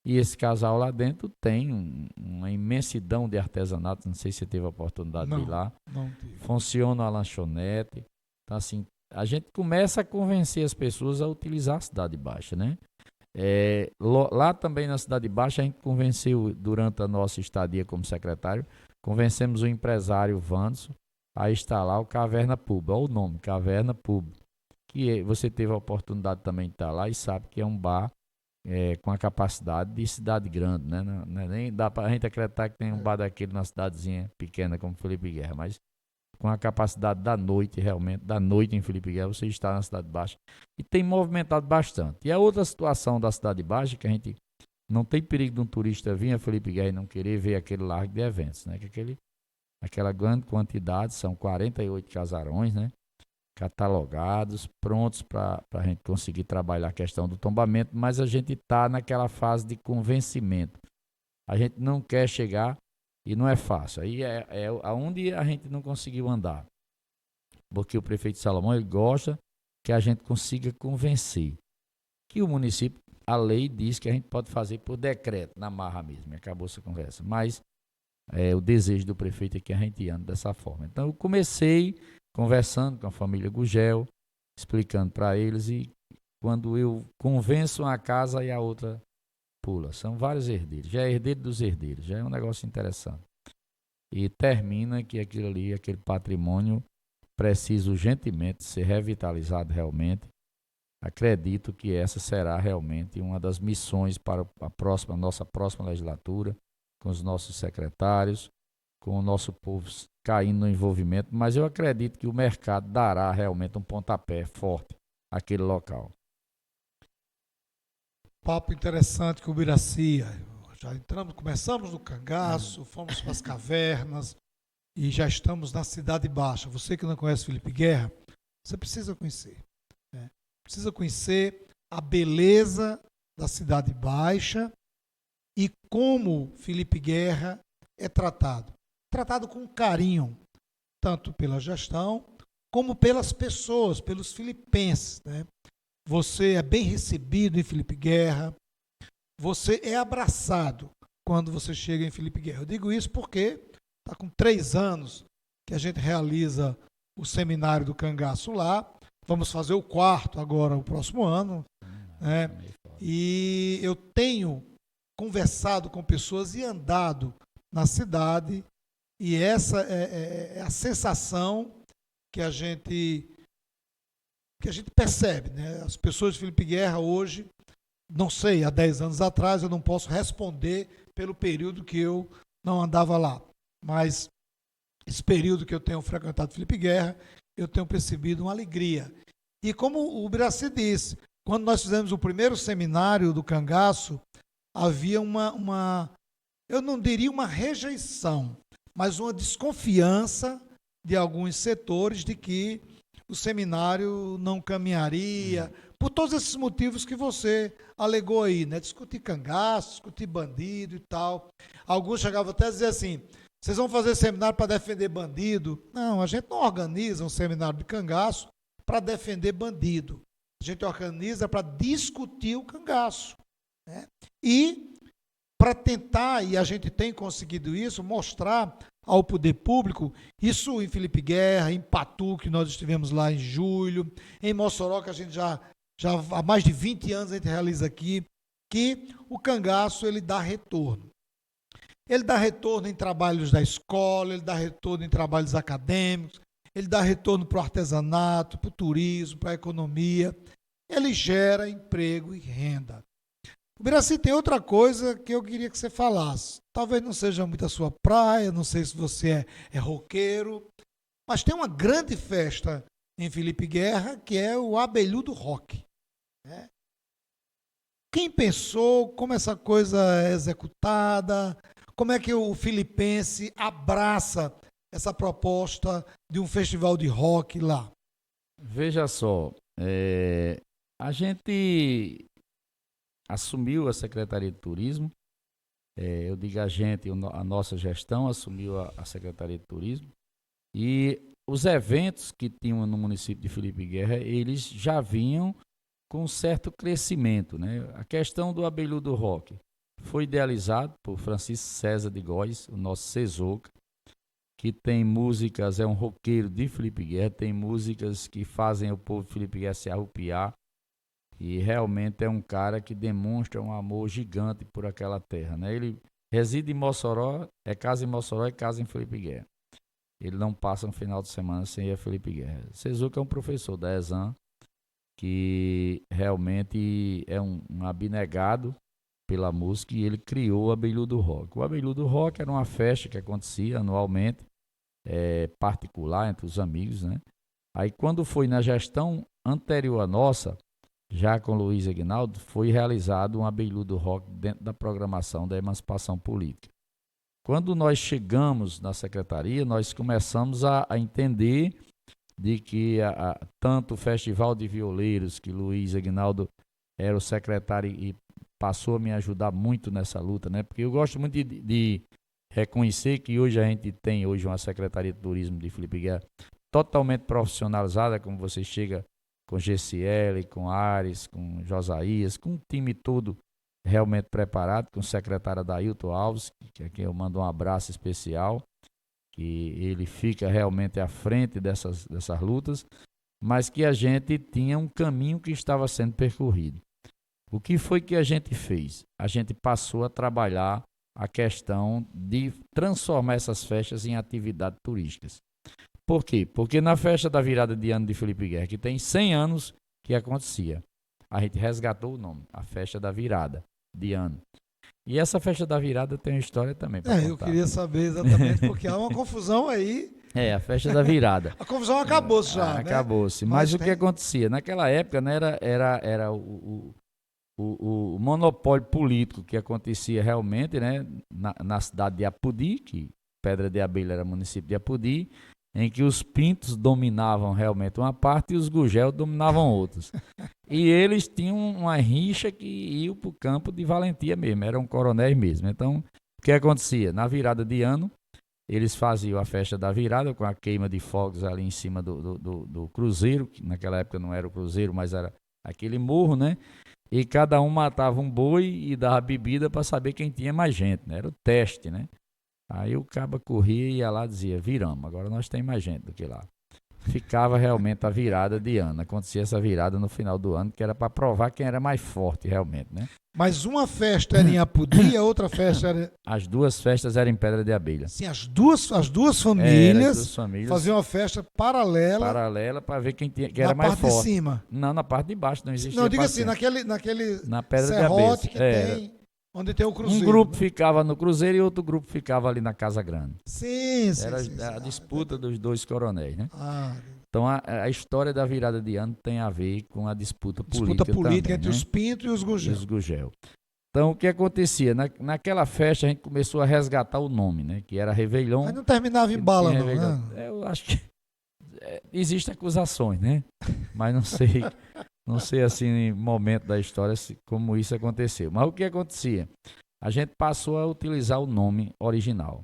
e esse casal lá dentro tem uma imensidão de artesanato. Não sei se você teve a oportunidade de ir lá.
Não tive.
Funciona a lanchonete. Então, assim, a gente começa a convencer as pessoas a utilizar a Cidade Baixa, né? Lá também na Cidade Baixa, a gente convenceu, durante a nossa estadia como secretário, convencemos o empresário Vanderson a instalar o Caverna Pub. Olha o nome, Caverna Pub. Que você teve a oportunidade também de estar lá e sabe que é um bar com a capacidade de cidade grande, né? Não, nem dá para a gente acreditar que tem um bar daquele na cidadezinha pequena como Felipe Guerra, mas com a capacidade da noite, realmente, da noite em Felipe Guerra, você está na Cidade Baixa e tem movimentado bastante. E a outra situação da Cidade Baixa, que a gente não tem perigo de um turista vir a Felipe Guerra e não querer ver aquele largo de eventos, né? Que aquela grande quantidade, são 48 casarões, né? Catalogados, prontos para a gente conseguir trabalhar a questão do tombamento, mas a gente está naquela fase de convencimento. A gente não quer chegar e não é fácil. Aí é aonde a gente não conseguiu andar. Porque o prefeito Salomão, ele gosta que a gente consiga convencer que o município, a lei diz que a gente pode fazer por decreto, na marra mesmo, acabou essa conversa. Mas o desejo do prefeito é que a gente ande dessa forma. Então eu comecei conversando com a família Gugel, explicando para eles, e quando eu convenço uma casa e a outra pula. São vários herdeiros, já é herdeiro dos herdeiros, já é um negócio interessante. E termina que aquilo ali, aquele patrimônio, precisa urgentemente ser revitalizado realmente. Acredito que essa será realmente uma das missões para a nossa próxima legislatura, com os nossos secretários, com o nosso povo caindo no envolvimento, mas eu acredito que o mercado dará realmente um pontapé forte àquele local.
Papo interessante com o Biraci. Já começamos no Cangaço, fomos para as cavernas e já estamos na Cidade Baixa. Você que não conhece Felipe Guerra, você precisa conhecer. Né? Precisa conhecer a beleza da Cidade Baixa e como Felipe Guerra é tratado. Tratado com carinho, tanto pela gestão como pelas pessoas, pelos filipenses, né? Você é bem recebido em Felipe Guerra, você é abraçado quando você chega em Felipe Guerra. Eu digo isso porque está com 3 anos que a gente realiza o seminário do Cangaço lá, vamos fazer o 4º agora, o próximo ano, né? E eu tenho conversado com pessoas e andado na cidade, e essa é a sensação que a gente percebe, né? As pessoas de Felipe Guerra hoje, não sei, há 10 anos atrás, eu não posso responder pelo período que eu não andava lá, mas esse período que eu tenho frequentado Felipe Guerra, eu tenho percebido uma alegria. E como o Biraci disse, quando nós fizemos o primeiro seminário do Cangaço, havia eu não diria uma rejeição, mas uma desconfiança de alguns setores de que o seminário não caminharia, por todos esses motivos que você alegou aí, né? Discutir cangaço, discutir bandido e tal. Alguns chegavam até a dizer assim, Vocês vão fazer seminário para defender bandido? Não, a gente não organiza um seminário de cangaço para defender bandido. A gente organiza para discutir o cangaço, né? E para tentar, e a gente tem conseguido isso, mostrar ao poder público, isso em Felipe Guerra, em Patu, que nós estivemos lá em julho, em Mossoró, que a gente já há mais de 20 anos a gente realiza aqui, que o cangaço ele dá retorno. Ele dá retorno em trabalhos da escola, ele dá retorno em trabalhos acadêmicos, ele dá retorno para o artesanato, para o turismo, para a economia. Ele gera emprego e renda. O Biraci, tem outra coisa que eu queria que você falasse. Talvez não seja muito a sua praia, não sei se você é roqueiro, mas tem uma grande festa em Felipe Guerra, que é o Abelhudo Rock, né? Quem pensou, como essa coisa é executada, como é que o filipense abraça essa proposta de um festival de rock lá?
Veja só, a gente assumiu a Secretaria de Turismo, eu digo a gente, a nossa gestão assumiu a Secretaria de Turismo, e os eventos que tinham no município de Felipe Guerra, eles já vinham com um certo crescimento, né? A questão do Abelhudo Rock foi idealizado por Francisco César de Góes, o nosso Cezoca, que tem músicas, é um roqueiro de Felipe Guerra, tem músicas que fazem o povo de Felipe Guerra se arrupiar, e realmente é um cara que demonstra um amor gigante por aquela terra, né? Ele reside em Mossoró, é casa em Mossoró, é casa em Felipe Guerra. Ele não passa um final de semana sem ir a Felipe Guerra. Cezuca é um professor da ESAM, que realmente é um abnegado pela música, e ele criou o Abelhudo Rock. O Abelhudo Rock era uma festa que acontecia anualmente, particular entre os amigos, né? Aí quando foi na gestão anterior à nossa, já com Luiz Aguinaldo, foi realizado um Abelhudo Rock dentro da programação da emancipação política. Quando nós chegamos na secretaria, nós começamos a entender de que tanto o Festival de Violeiros, que Luiz Aguinaldo era o secretário e passou a me ajudar muito nessa luta, né? Porque eu gosto muito de reconhecer que hoje a gente tem uma Secretaria de Turismo de Felipe Guerra totalmente profissionalizada, como você chega com GCL, com Ares, com Josias, com um time todo realmente preparado, com o secretário Adailton Alves, que aqui eu mando um abraço especial, que ele fica realmente à frente dessas lutas, mas que a gente tinha um caminho que estava sendo percorrido. O que foi que a gente fez? A gente passou a trabalhar a questão de transformar essas festas em atividades turísticas. Por quê? Porque na festa da virada de ano de Felipe Guerra, que tem 100 anos que acontecia, a gente resgatou o nome, a festa da virada de ano. E essa festa da virada tem uma história também para contar.
Eu queria saber exatamente, porque há uma confusão aí.
A festa da virada.
A confusão acabou-se já, né?
Acabou-se. Mas o que acontecia? Naquela época, né, era o monopólio político que acontecia realmente, né, na cidade de Apodi, que Pedra de Abelha era município de Apodi, em que os pintos dominavam realmente uma parte e os gugel dominavam outros. E eles tinham uma rixa que iam para o campo de valentia mesmo, eram coronéis mesmo. Então, o que acontecia? Na virada de ano, eles faziam a festa da virada com a queima de fogos ali em cima do cruzeiro, que naquela época não era o cruzeiro, mas era aquele morro, né? E cada um matava um boi e dava bebida para saber quem tinha mais gente, né? Era o teste, né? Aí o caba corria e ia lá e dizia, viramos, agora nós temos mais gente do que lá. Ficava realmente a virada de ano, acontecia essa virada no final do ano, que era para provar quem era mais forte realmente, né?
Mas uma festa era em Apodi, a outra festa era...
As duas festas eram em Pedra de Abelha.
Sim, as duas famílias,
as duas famílias
faziam uma festa paralela
para ver quem era mais forte.
Na parte de cima.
Não, na parte de baixo, não existia.
Não, diga assim, naquele
na Pedra
serrote
de Abelha.
que tem... Onde tem o cruzeiro.
Um grupo ficava no cruzeiro e outro grupo ficava ali na Casa Grande.
Sim.
Era a disputa dos dois coronéis, né?
Ah.
Então a história da virada de ano tem a ver com a disputa política também,
entre, né? Os pintos e os gugel.
Então o que acontecia? Naquela festa a gente começou a resgatar o nome, né? Que era Réveillon.
Mas não terminava em bala, não, né?
Eu acho que existem acusações, né? Mas não sei... Não sei assim, em momento da história, como isso aconteceu. Mas o que acontecia? A gente passou a utilizar o nome original.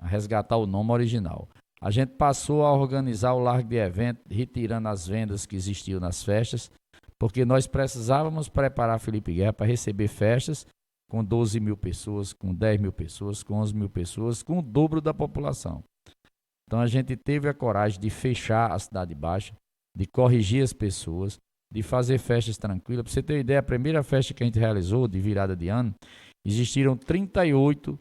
a resgatar o nome original. A gente passou a organizar o largo de evento, retirando as vendas que existiam nas festas, porque nós precisávamos preparar Felipe Guerra para receber festas com 12 mil pessoas, com 10 mil pessoas, com 11 mil pessoas, com o dobro da população. Então a gente teve a coragem de fechar a Cidade Baixa, de corrigir as pessoas, de fazer festas tranquilas. Para você ter uma ideia, a primeira festa que a gente realizou, de virada de ano, existiram 38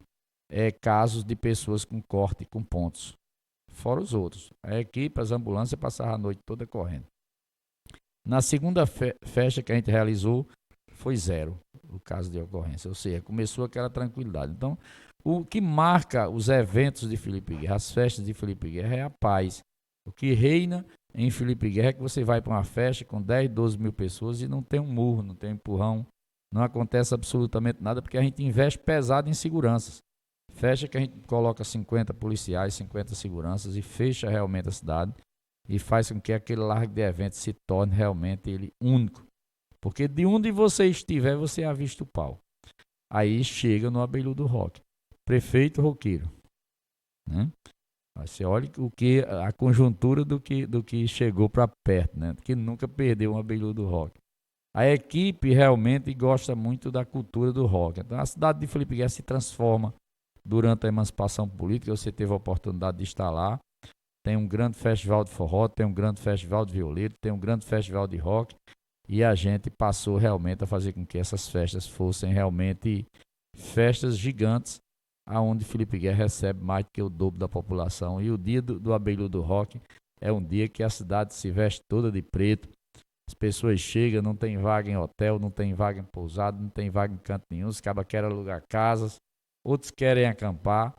casos de pessoas com corte, com pontos, fora os outros. A equipe, as ambulâncias passavam a noite toda correndo. Na segunda festa que a gente realizou, foi 0 o caso de ocorrência, ou seja, começou aquela tranquilidade. Então, o que marca os eventos de Felipe Guerra, as festas de Felipe Guerra, é a paz. O que reina em Felipe Guerra é que você vai para uma festa com 10, 12 mil pessoas e não tem um murro, não tem um empurrão, não acontece absolutamente nada, porque a gente investe pesado em seguranças. Festa que a gente coloca 50 policiais, 50 seguranças e fecha realmente a cidade e faz com que aquele largo de eventos se torne realmente ele único. Porque de onde você estiver, você avista o pau. Aí chega no Abelhudo Rock. Prefeito roqueiro. Né? Você olha a conjuntura do que chegou para perto, né? Que nunca perdeu um Abelhudo Rock. A equipe realmente gosta muito da cultura do rock. Então a cidade de Felipe Guerra se transforma durante a emancipação política. Você teve a oportunidade de estar lá. Tem um grande festival de forró, tem um grande festival de violino, tem um grande festival de rock. E a gente passou realmente a fazer com que essas festas fossem realmente festas gigantes, aonde Felipe Guerra recebe mais do que o dobro da população. E o dia do Abelhudo Rock é um dia que a cidade se veste toda de preto. As pessoas chegam, não tem vaga em hotel, não tem vaga em pousada, não tem vaga em canto nenhum. Os cabas querem alugar casas, outros querem acampar.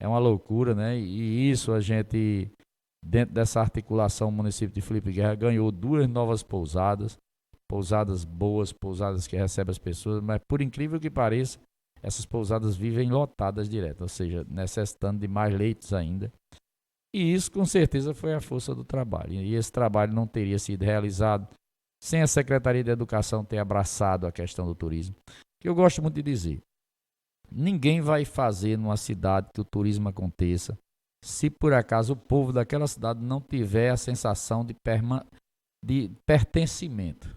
É uma loucura, né? E isso a gente, dentro dessa articulação, o município de Felipe Guerra ganhou 2 novas pousadas boas, pousadas que recebem as pessoas, mas por incrível que pareça, essas pousadas vivem lotadas direto, ou seja, necessitando de mais leitos ainda. E isso com certeza foi a força do trabalho. E esse trabalho não teria sido realizado sem a Secretaria de Educação ter abraçado a questão do turismo. Que eu gosto muito de dizer, ninguém vai fazer numa cidade que o turismo aconteça se por acaso o povo daquela cidade não tiver a sensação de pertencimento.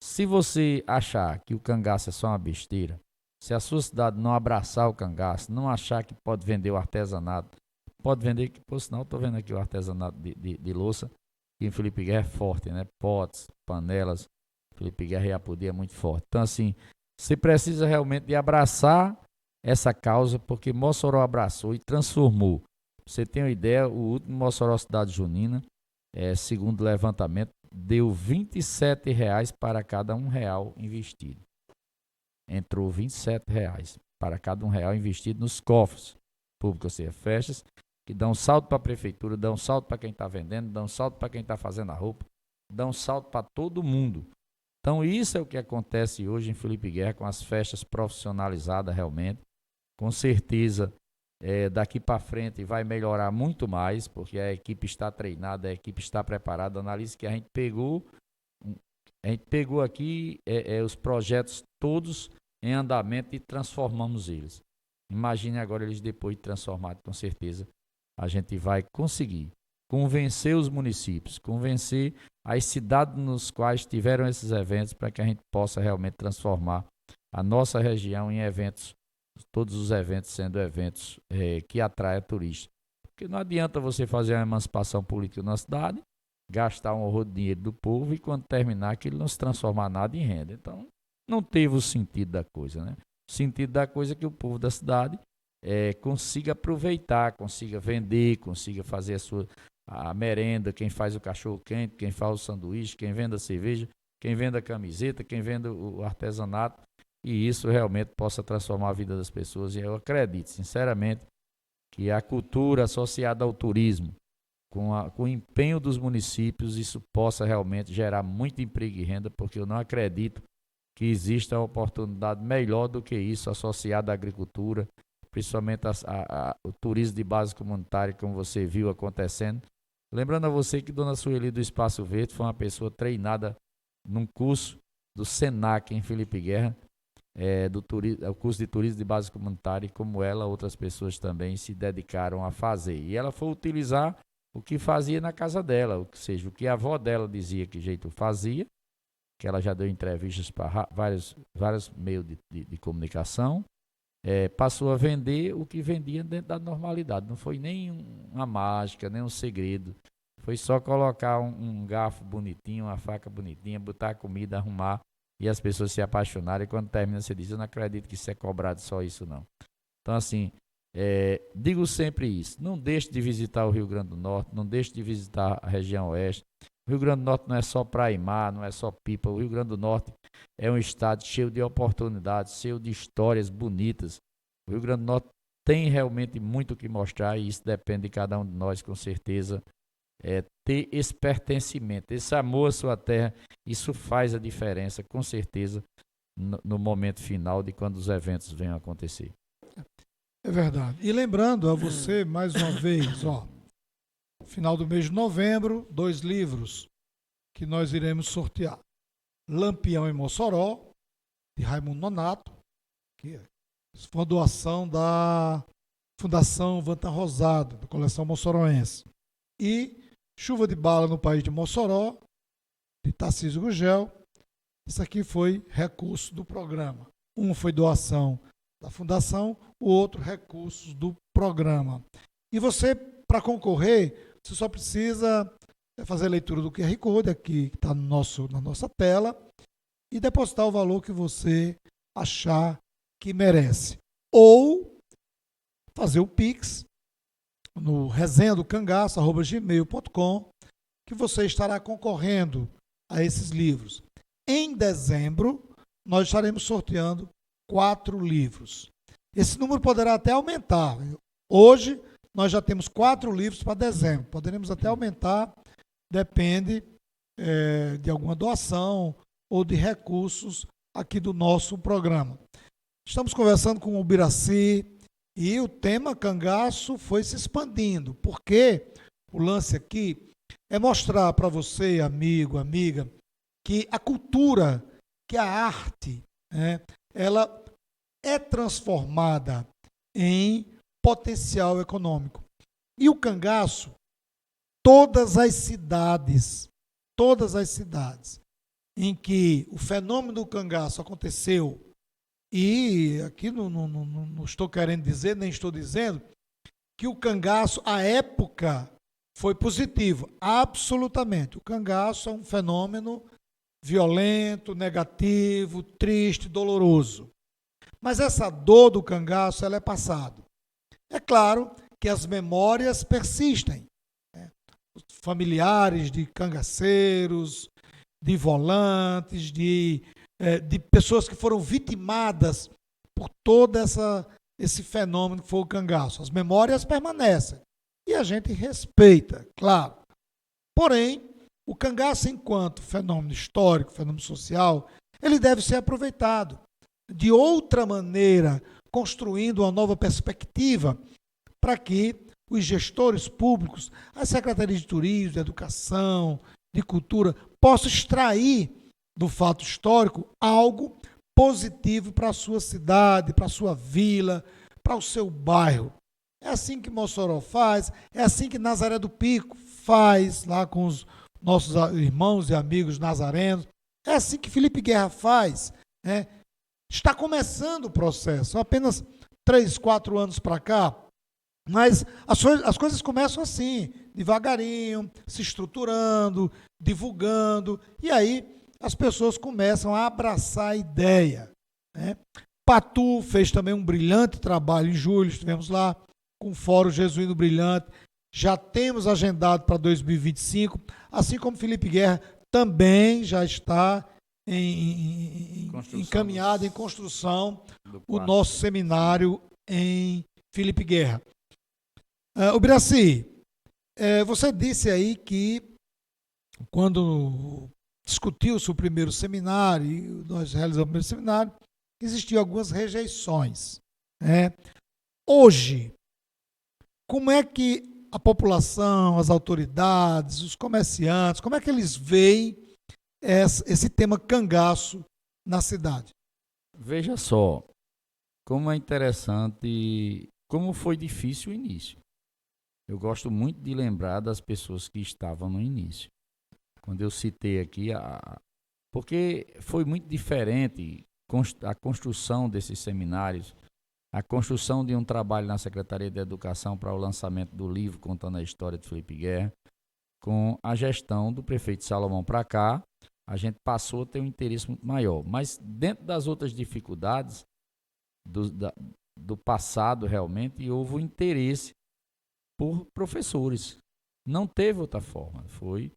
Se você achar que o cangaço é só uma besteira, se a sua cidade não abraçar o cangaço, não achar que pode vender o artesanato, pode vender, que por sinal estou vendo aqui o artesanato de louça, que em Felipe Guerra é forte, né? Potes, panelas, Felipe Guerra e Apodi é muito forte. Então assim, você precisa realmente de abraçar essa causa, porque Mossoró abraçou e transformou. Você tem uma ideia, o último Mossoró Cidade Junina, segundo o levantamento, deu R$27 para cada R$1 investido. Entrou R$27 para cada R$1 investido nos cofres públicos, ou seja, festas que dão um salto para a prefeitura, dão um salto para quem está vendendo, dão um salto para quem está fazendo a roupa, dão um salto para todo mundo. Então isso é o que acontece hoje em Felipe Guerra com as festas profissionalizadas realmente. Com certeza daqui para frente vai melhorar muito mais, porque a equipe está treinada, a equipe está preparada. Analise que a gente pegou aqui os projetos todos em andamento e transformamos eles. Imagine agora eles depois de transformados, com certeza a gente vai conseguir convencer os municípios, convencer as cidades nos quais tiveram esses eventos para que a gente possa realmente transformar a nossa região em eventos, todos os eventos sendo eventos que atraem turistas. Porque não adianta você fazer uma emancipação política na cidade, gastar um horror de dinheiro do povo e quando terminar aquilo não se transformar nada em renda. Então, não teve o sentido da coisa, né? O sentido da coisa é que o povo da cidade consiga aproveitar, consiga vender, consiga fazer a merenda, quem faz o cachorro quente, quem faz o sanduíche, quem vende a cerveja, quem vende a camiseta, quem vende o artesanato, e isso realmente possa transformar a vida das pessoas. E eu acredito, sinceramente, que a cultura associada ao turismo, com o empenho dos municípios, isso possa realmente gerar muito emprego e renda, porque eu não acredito que exista uma oportunidade melhor do que isso associada à agricultura, principalmente o turismo de base comunitária, como você viu acontecendo. Lembrando a você que Dona Sueli do Espaço Verde foi uma pessoa treinada num curso do SENAC em Felipe Guerra, o curso de turismo de base comunitária, e como ela, outras pessoas também se dedicaram a fazer. E ela foi utilizar o que fazia na casa dela, ou seja, o que a avó dela dizia que jeito fazia, que ela já deu entrevistas para vários meios de comunicação, passou a vender o que vendia dentro da normalidade. Não foi nem uma mágica, nem um segredo. Foi só colocar um garfo bonitinho, uma faca bonitinha, botar a comida, arrumar, e as pessoas se apaixonarem. E quando termina, você diz: eu não acredito que isso é cobrado só isso, não. Então, assim, digo sempre isso: não deixe de visitar o Rio Grande do Norte, não deixe de visitar a região oeste. O Rio Grande do Norte não é só praia e mar, não é só pipa. O Rio Grande do Norte é um estado cheio de oportunidades, cheio de histórias bonitas. O Rio Grande do Norte tem realmente muito o que mostrar, e isso depende de cada um de nós, com certeza. Ter esse pertencimento, esse amor à sua terra, isso faz a diferença, com certeza, no momento final de quando os eventos venham a acontecer.
É verdade. E lembrando a você, mais uma vez, final do mês de novembro, 2 livros que nós iremos sortear. Lampião em Mossoró, de Raimundo Nonato, que foi uma doação da Fundação Vantan Rosado, da coleção moçoroense. E Chuva de Bala no País de Mossoró, de Tarcísio Gugel. Isso aqui foi recurso do programa. Um foi doação da Fundação, o outro recursos do programa. E você, para concorrer, você só precisa fazer a leitura do QR Code aqui, que está na nossa tela, e depositar o valor que você achar que merece. Ou fazer o Pix no resenhadocangaço@gmail.com, que você estará concorrendo a esses livros. Em dezembro, nós estaremos sorteando 4 livros. Esse número poderá até aumentar. Hoje, nós já temos 4 livros para dezembro. Poderemos até aumentar, depende de alguma doação ou de recursos aqui do nosso programa. Estamos conversando com o Biraci, e o tema cangaço foi se expandindo, porque o lance aqui é mostrar para você, amigo, amiga, que a cultura, que a arte, ela é transformada em potencial econômico. E o cangaço, todas as cidades em que o fenômeno do cangaço aconteceu, e aqui não estou querendo dizer, nem estou dizendo, que o cangaço, à época, foi positivo. Absolutamente. O cangaço é um fenômeno violento, negativo, triste, doloroso. Mas essa dor do cangaço, ela é passada. É claro que as memórias persistem. Os familiares de cangaceiros, de volantes, de pessoas que foram vitimadas por todo esse fenômeno que foi o cangaço. As memórias permanecem e a gente respeita, claro. Porém, o cangaço, enquanto fenômeno histórico, fenômeno social, ele deve ser aproveitado de outra maneira, construindo uma nova perspectiva para que os gestores públicos, as secretarias de turismo, de educação, de cultura, possam extrair do fato histórico algo positivo para a sua cidade, para a sua vila, para o seu bairro. É assim que Mossoró faz, é assim que Nazaré do Pico faz, lá com os nossos irmãos e amigos nazarenos. É assim que Felipe Guerra faz. Está começando o processo, são apenas 3, 4 anos para cá, mas as coisas começam assim, devagarinho, se estruturando, divulgando, e aí as pessoas começam a abraçar a ideia. Patu fez também um brilhante trabalho em julho, estivemos lá com o Fórum Jesuíno Brilhante, já temos agendado para 2025, assim como Felipe Guerra também já está encaminhado, em construção, o nosso seminário em Felipe Guerra. O Biraci, você disse aí que quando discutiu-se o primeiro seminário, e nós realizamos o primeiro seminário, existiam algumas rejeições. Hoje, como é que a população, as autoridades, os comerciantes, como é que eles veem esse tema cangaço na cidade?
Veja só, como é interessante, como foi difícil o início. Eu gosto muito de lembrar das pessoas que estavam no início. Quando eu citei aqui, porque foi muito diferente a construção desses seminários, a construção de um trabalho na Secretaria de Educação para o lançamento do livro contando a história de Felipe Guerra, com a gestão do prefeito Salomão para cá, a gente passou a ter um interesse muito maior. Mas dentro das outras dificuldades do passado, realmente, houve um interesse por professores. Não teve outra forma. Foi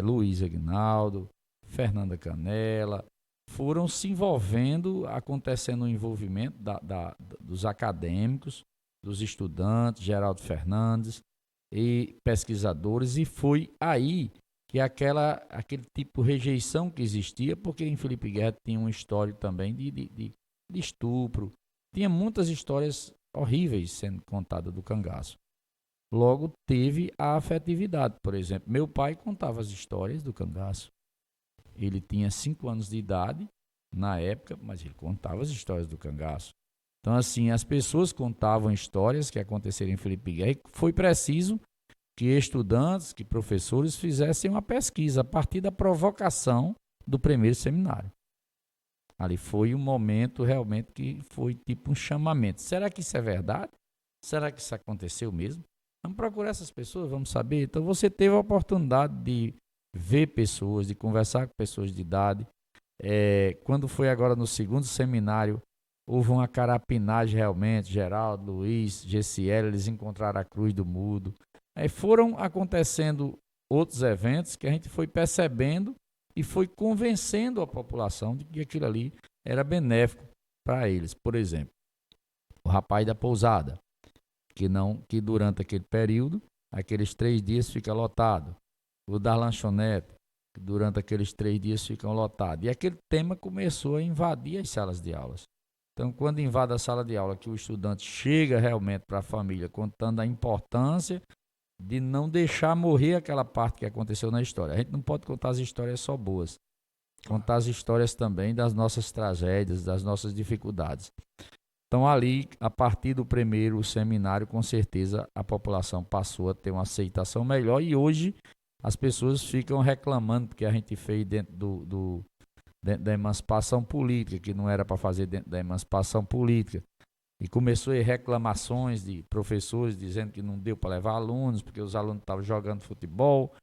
Luiz Aguinaldo, Fernanda Canela, foram se envolvendo, acontecendo o envolvimento dos acadêmicos, dos estudantes, Geraldo Fernandes e pesquisadores, e foi aí que aquele tipo de rejeição que existia, porque em Felipe Guerra tinha uma história também de estupro, tinha muitas histórias horríveis sendo contadas do cangaço. Logo, teve a afetividade. Por exemplo, meu pai contava as histórias do cangaço. Ele tinha 5 anos de idade na época, mas ele contava as histórias do cangaço. Então, assim, as pessoas contavam histórias que aconteceram em Felipe Guerra e foi preciso que estudantes, que professores fizessem uma pesquisa a partir da provocação do primeiro seminário. Ali foi um momento realmente que foi tipo um chamamento. Será que isso é verdade? Será que isso aconteceu mesmo? Vamos procurar essas pessoas, vamos saber. Então você teve a oportunidade de ver pessoas, de conversar com pessoas de idade. Quando foi agora no segundo seminário, houve uma carapinagem realmente, Geraldo, Luiz, Gessiel, eles encontraram a Cruz do Mudo. Foram acontecendo outros eventos que a gente foi percebendo e foi convencendo a população de que aquilo ali era benéfico para eles. Por exemplo, o rapaz da pousada, que durante aquele período, aqueles 3 dias fica lotado. O da lanchonete, que durante aqueles 3 dias ficam lotados. E aquele tema começou a invadir as salas de aulas. Então, quando invade a sala de aula, que o estudante chega realmente para a família, contando a importância de não deixar morrer aquela parte que aconteceu na história. A gente não pode contar as histórias só boas. Contar as histórias também das nossas tragédias, das nossas dificuldades. Então, ali, a partir do primeiro seminário, com certeza a população passou a ter uma aceitação melhor e hoje as pessoas ficam reclamando porque a gente fez dentro da emancipação política, que não era para fazer dentro da emancipação política. E começou a reclamações de professores dizendo que não deu para levar alunos, porque os alunos estavam jogando futebol.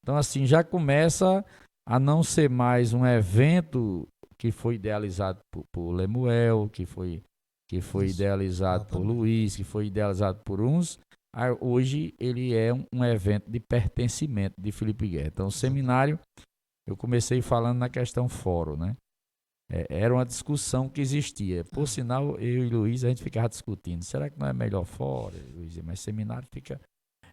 Então, assim, já começa a não ser mais um evento que foi idealizado por Lemuel, que foi idealizado por Luiz, que foi idealizado por uns. Hoje ele é um evento de pertencimento de Felipe Guerra. Então, o seminário, eu comecei falando na questão fórum, né? Era uma discussão que existia. Por sinal, eu e Luiz, a gente ficava discutindo. Será que não é melhor fora, Luiz? Mas seminário fica...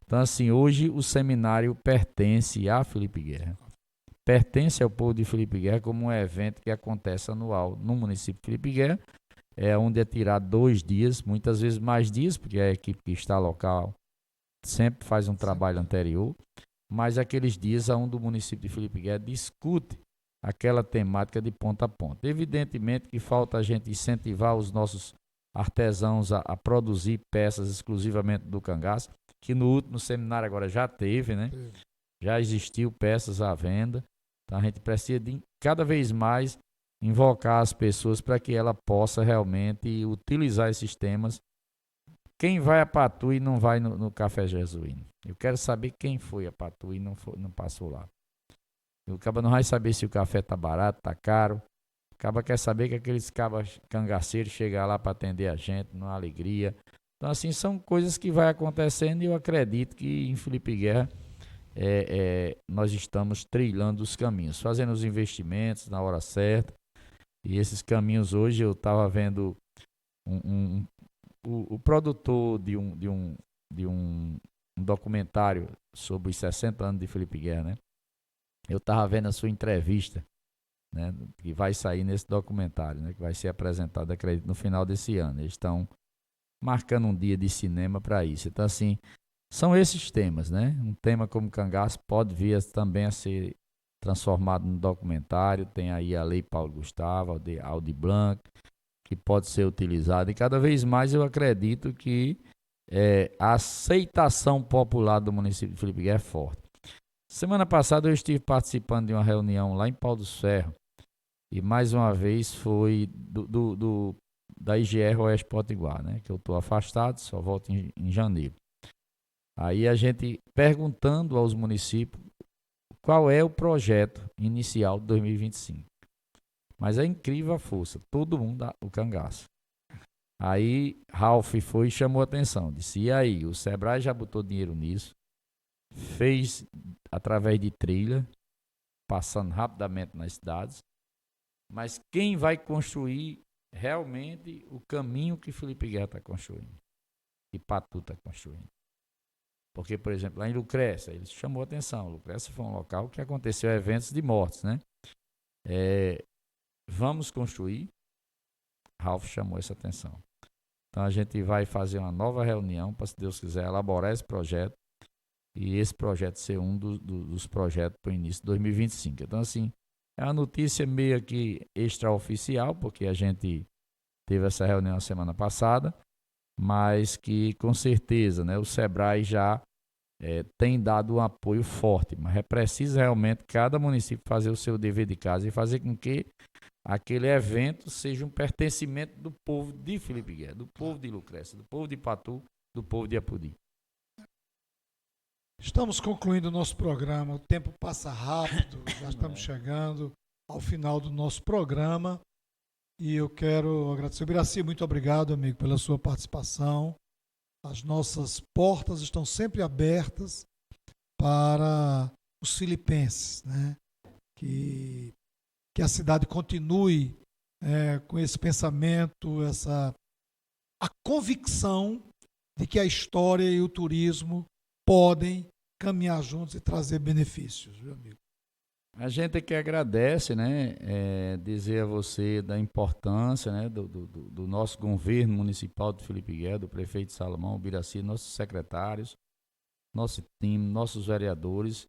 Então, assim, hoje o seminário pertence a Felipe Guerra. Pertence ao povo de Felipe Guerra como um evento que acontece anual no município de Felipe Guerra, onde é tirado 2 dias, muitas vezes mais dias, porque a equipe que está local sempre faz um trabalho anterior, mas aqueles dias onde o município de Felipe Guerra discute aquela temática de ponta a ponta. Evidentemente que falta a gente incentivar os nossos artesãos a produzir peças exclusivamente do cangaço, que no último seminário agora já teve, né? Já existiu peças à venda. Então a gente precisa de cada vez mais invocar as pessoas para que ela possa realmente utilizar esses temas. Quem vai a Patuí não vai no Café Jesuíno. Eu quero saber quem foi a Patuí e não passou lá. O caba não vai saber se o café tá barato, tá caro. O caba quer saber que aqueles cabas cangaceiros chegam lá para atender a gente, numa alegria. Então, assim, são coisas que vai acontecendo e eu acredito que em Felipe Guerra nós estamos trilhando os caminhos, fazendo os investimentos na hora certa. E esses caminhos hoje eu estava vendo o produtor de um documentário sobre os 60 anos de Felipe Guerra, né? Eu estava vendo a sua entrevista, né, que vai sair nesse documentário, né, que vai ser apresentado, acredito, no final desse ano. Eles estão marcando um dia de cinema para isso. Então, assim, são esses temas, né? Um tema como cangaço pode vir também a ser transformado em documentário. Tem aí a Lei Paulo Gustavo, Aldir Blanc, que pode ser utilizada. E cada vez mais eu acredito que a aceitação popular do município de Felipe Guerra é forte. Semana passada eu estive participando de uma reunião lá em Pau dos Ferros, e mais uma vez foi da IGR Oeste Potiguar, né? Que eu estou afastado, só volto em janeiro. Aí a gente perguntando aos municípios qual é o projeto inicial de 2025. Mas é incrível a força, todo mundo dá o cangaço. Aí Ralph foi e chamou a atenção, disse, e aí, o Sebrae já botou dinheiro nisso, fez através de trilha, passando rapidamente nas cidades, mas quem vai construir realmente o caminho que Felipe Guerra está construindo, que Patu está construindo. Porque, por exemplo, lá em Lucrécia, ele chamou a atenção, Lucrécia foi um local que aconteceu eventos de mortes, né? Vamos construir, Ralph chamou essa atenção. Então a gente vai fazer uma nova reunião para, se Deus quiser, elaborar esse projeto e esse projeto ser um dos projetos para o início de 2025. Então, assim, é uma notícia meio que extraoficial, porque a gente teve essa reunião a semana passada, mas que com certeza, né, o Sebrae já tem dado um apoio forte, mas é preciso realmente cada município fazer o seu dever de casa e fazer com que aquele evento seja um pertencimento do povo de Felipe Guerra, do povo de Lucrécia, do povo de Patu, do povo de Apodi.
Estamos concluindo o nosso programa, o tempo passa rápido, já estamos chegando ao final do nosso programa e eu quero agradecer. Biraci, muito obrigado, amigo, pela sua participação. As nossas portas estão sempre abertas para os filipenses, né? Que a cidade continue com esse pensamento, a convicção de que a história e o turismo podem caminhar juntos e trazer benefícios, viu, amigo?
A gente que agradece, né, dizer a você da importância, né, do nosso governo municipal de Felipe Guerra, do prefeito Salomão Biraci, nossos secretários, nosso time, nossos vereadores.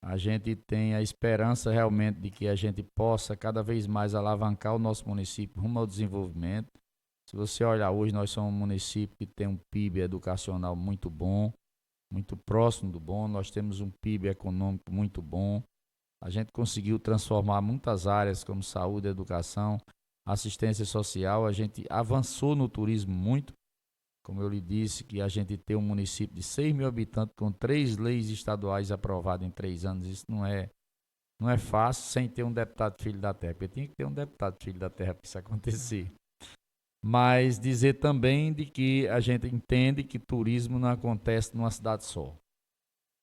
A gente tem a esperança realmente de que a gente possa cada vez mais alavancar o nosso município rumo ao desenvolvimento. Se você olhar hoje, nós somos um município que tem um PIB educacional muito bom, muito próximo do bom, nós temos um PIB econômico muito bom. A gente conseguiu transformar muitas áreas como saúde, educação, assistência social. A gente avançou no turismo muito. Como eu lhe disse, que a gente tem um município de 6 mil habitantes com 3 leis estaduais aprovadas em 3 anos. Isso não é fácil sem ter um deputado filho da terra. Porque tinha que ter um deputado filho da terra para isso acontecer. Mas dizer também de que a gente entende que turismo não acontece numa cidade só.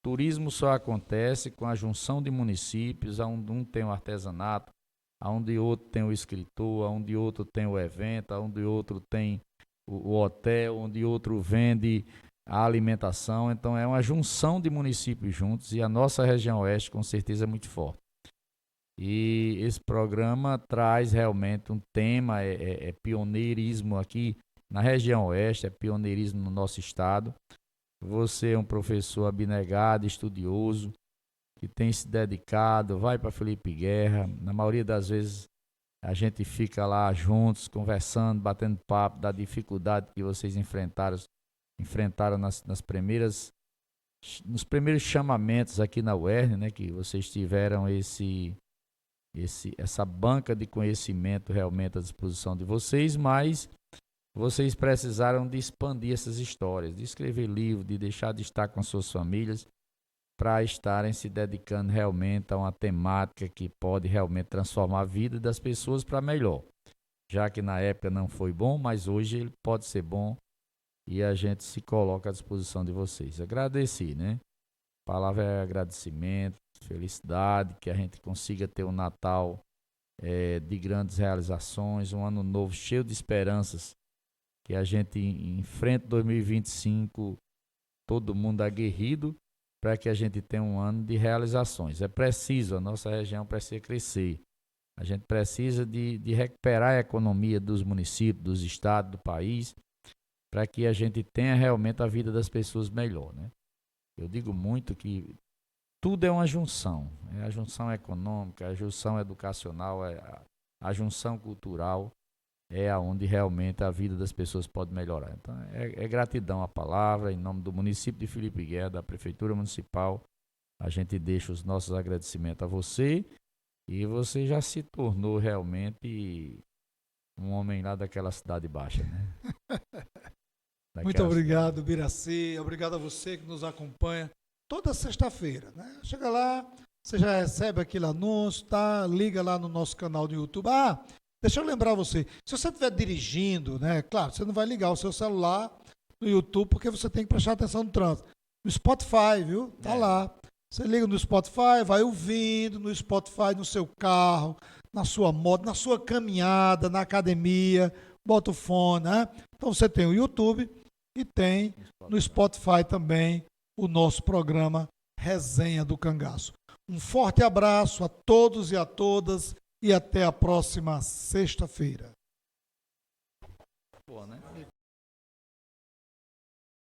Turismo só acontece com a junção de municípios, onde um tem o artesanato, onde outro tem o escritor, onde outro tem o evento, onde outro tem o hotel, onde outro vende a alimentação. Então é uma junção de municípios juntos e a nossa região oeste com certeza é muito forte. E esse programa traz realmente um tema, é pioneirismo aqui na região oeste, é pioneirismo no nosso estado. Você é um professor abnegado, estudioso, que tem se dedicado, vai para Felipe Guerra. Na maioria das vezes a gente fica lá juntos, conversando, batendo papo da dificuldade que vocês enfrentaram nos primeiros chamamentos aqui na UERN, né, que vocês tiveram essa banca de conhecimento realmente à disposição de vocês, mas vocês precisaram de expandir essas histórias, de escrever livro, de deixar de estar com suas famílias para estarem se dedicando realmente a uma temática que pode realmente transformar a vida das pessoas para melhor. Já que na época não foi bom, mas hoje ele pode ser bom e a gente se coloca à disposição de vocês. Agradecer, né? A palavra é agradecimento, felicidade, que a gente consiga ter um Natal de grandes realizações, um ano novo cheio de esperanças, que a gente enfrente 2025 todo mundo aguerrido para que a gente tenha um ano de realizações. É preciso, a nossa região precisa crescer. A gente precisa de recuperar a economia dos municípios, dos estados, do país, para que a gente tenha realmente a vida das pessoas melhor, né? Eu digo muito que tudo é uma junção. É a junção econômica, a junção educacional, a junção cultural é aonde realmente a vida das pessoas pode melhorar. Então, é gratidão à palavra, em nome do município de Felipe Guerra, da Prefeitura Municipal, a gente deixa os nossos agradecimentos a você, e você já se tornou realmente um homem lá daquela cidade baixa, né?
Muito obrigado, Biraci. Obrigado a você que nos acompanha toda sexta-feira, né? Chega lá, você já recebe aquele anúncio, tá? Liga lá no nosso canal do YouTube. Deixa eu lembrar você, se você estiver dirigindo, né? Claro, você não vai ligar o seu celular no YouTube porque você tem que prestar atenção no trânsito. No Spotify, viu? Tá lá. Você liga no Spotify, vai ouvindo no Spotify, no seu carro, na sua moto, na sua caminhada, na academia, bota o fone, né? Então você tem o YouTube e tem no Spotify também o nosso programa Resenha do Cangaço. Um forte abraço a todos e a todas e até a próxima sexta-feira.
Boa, né?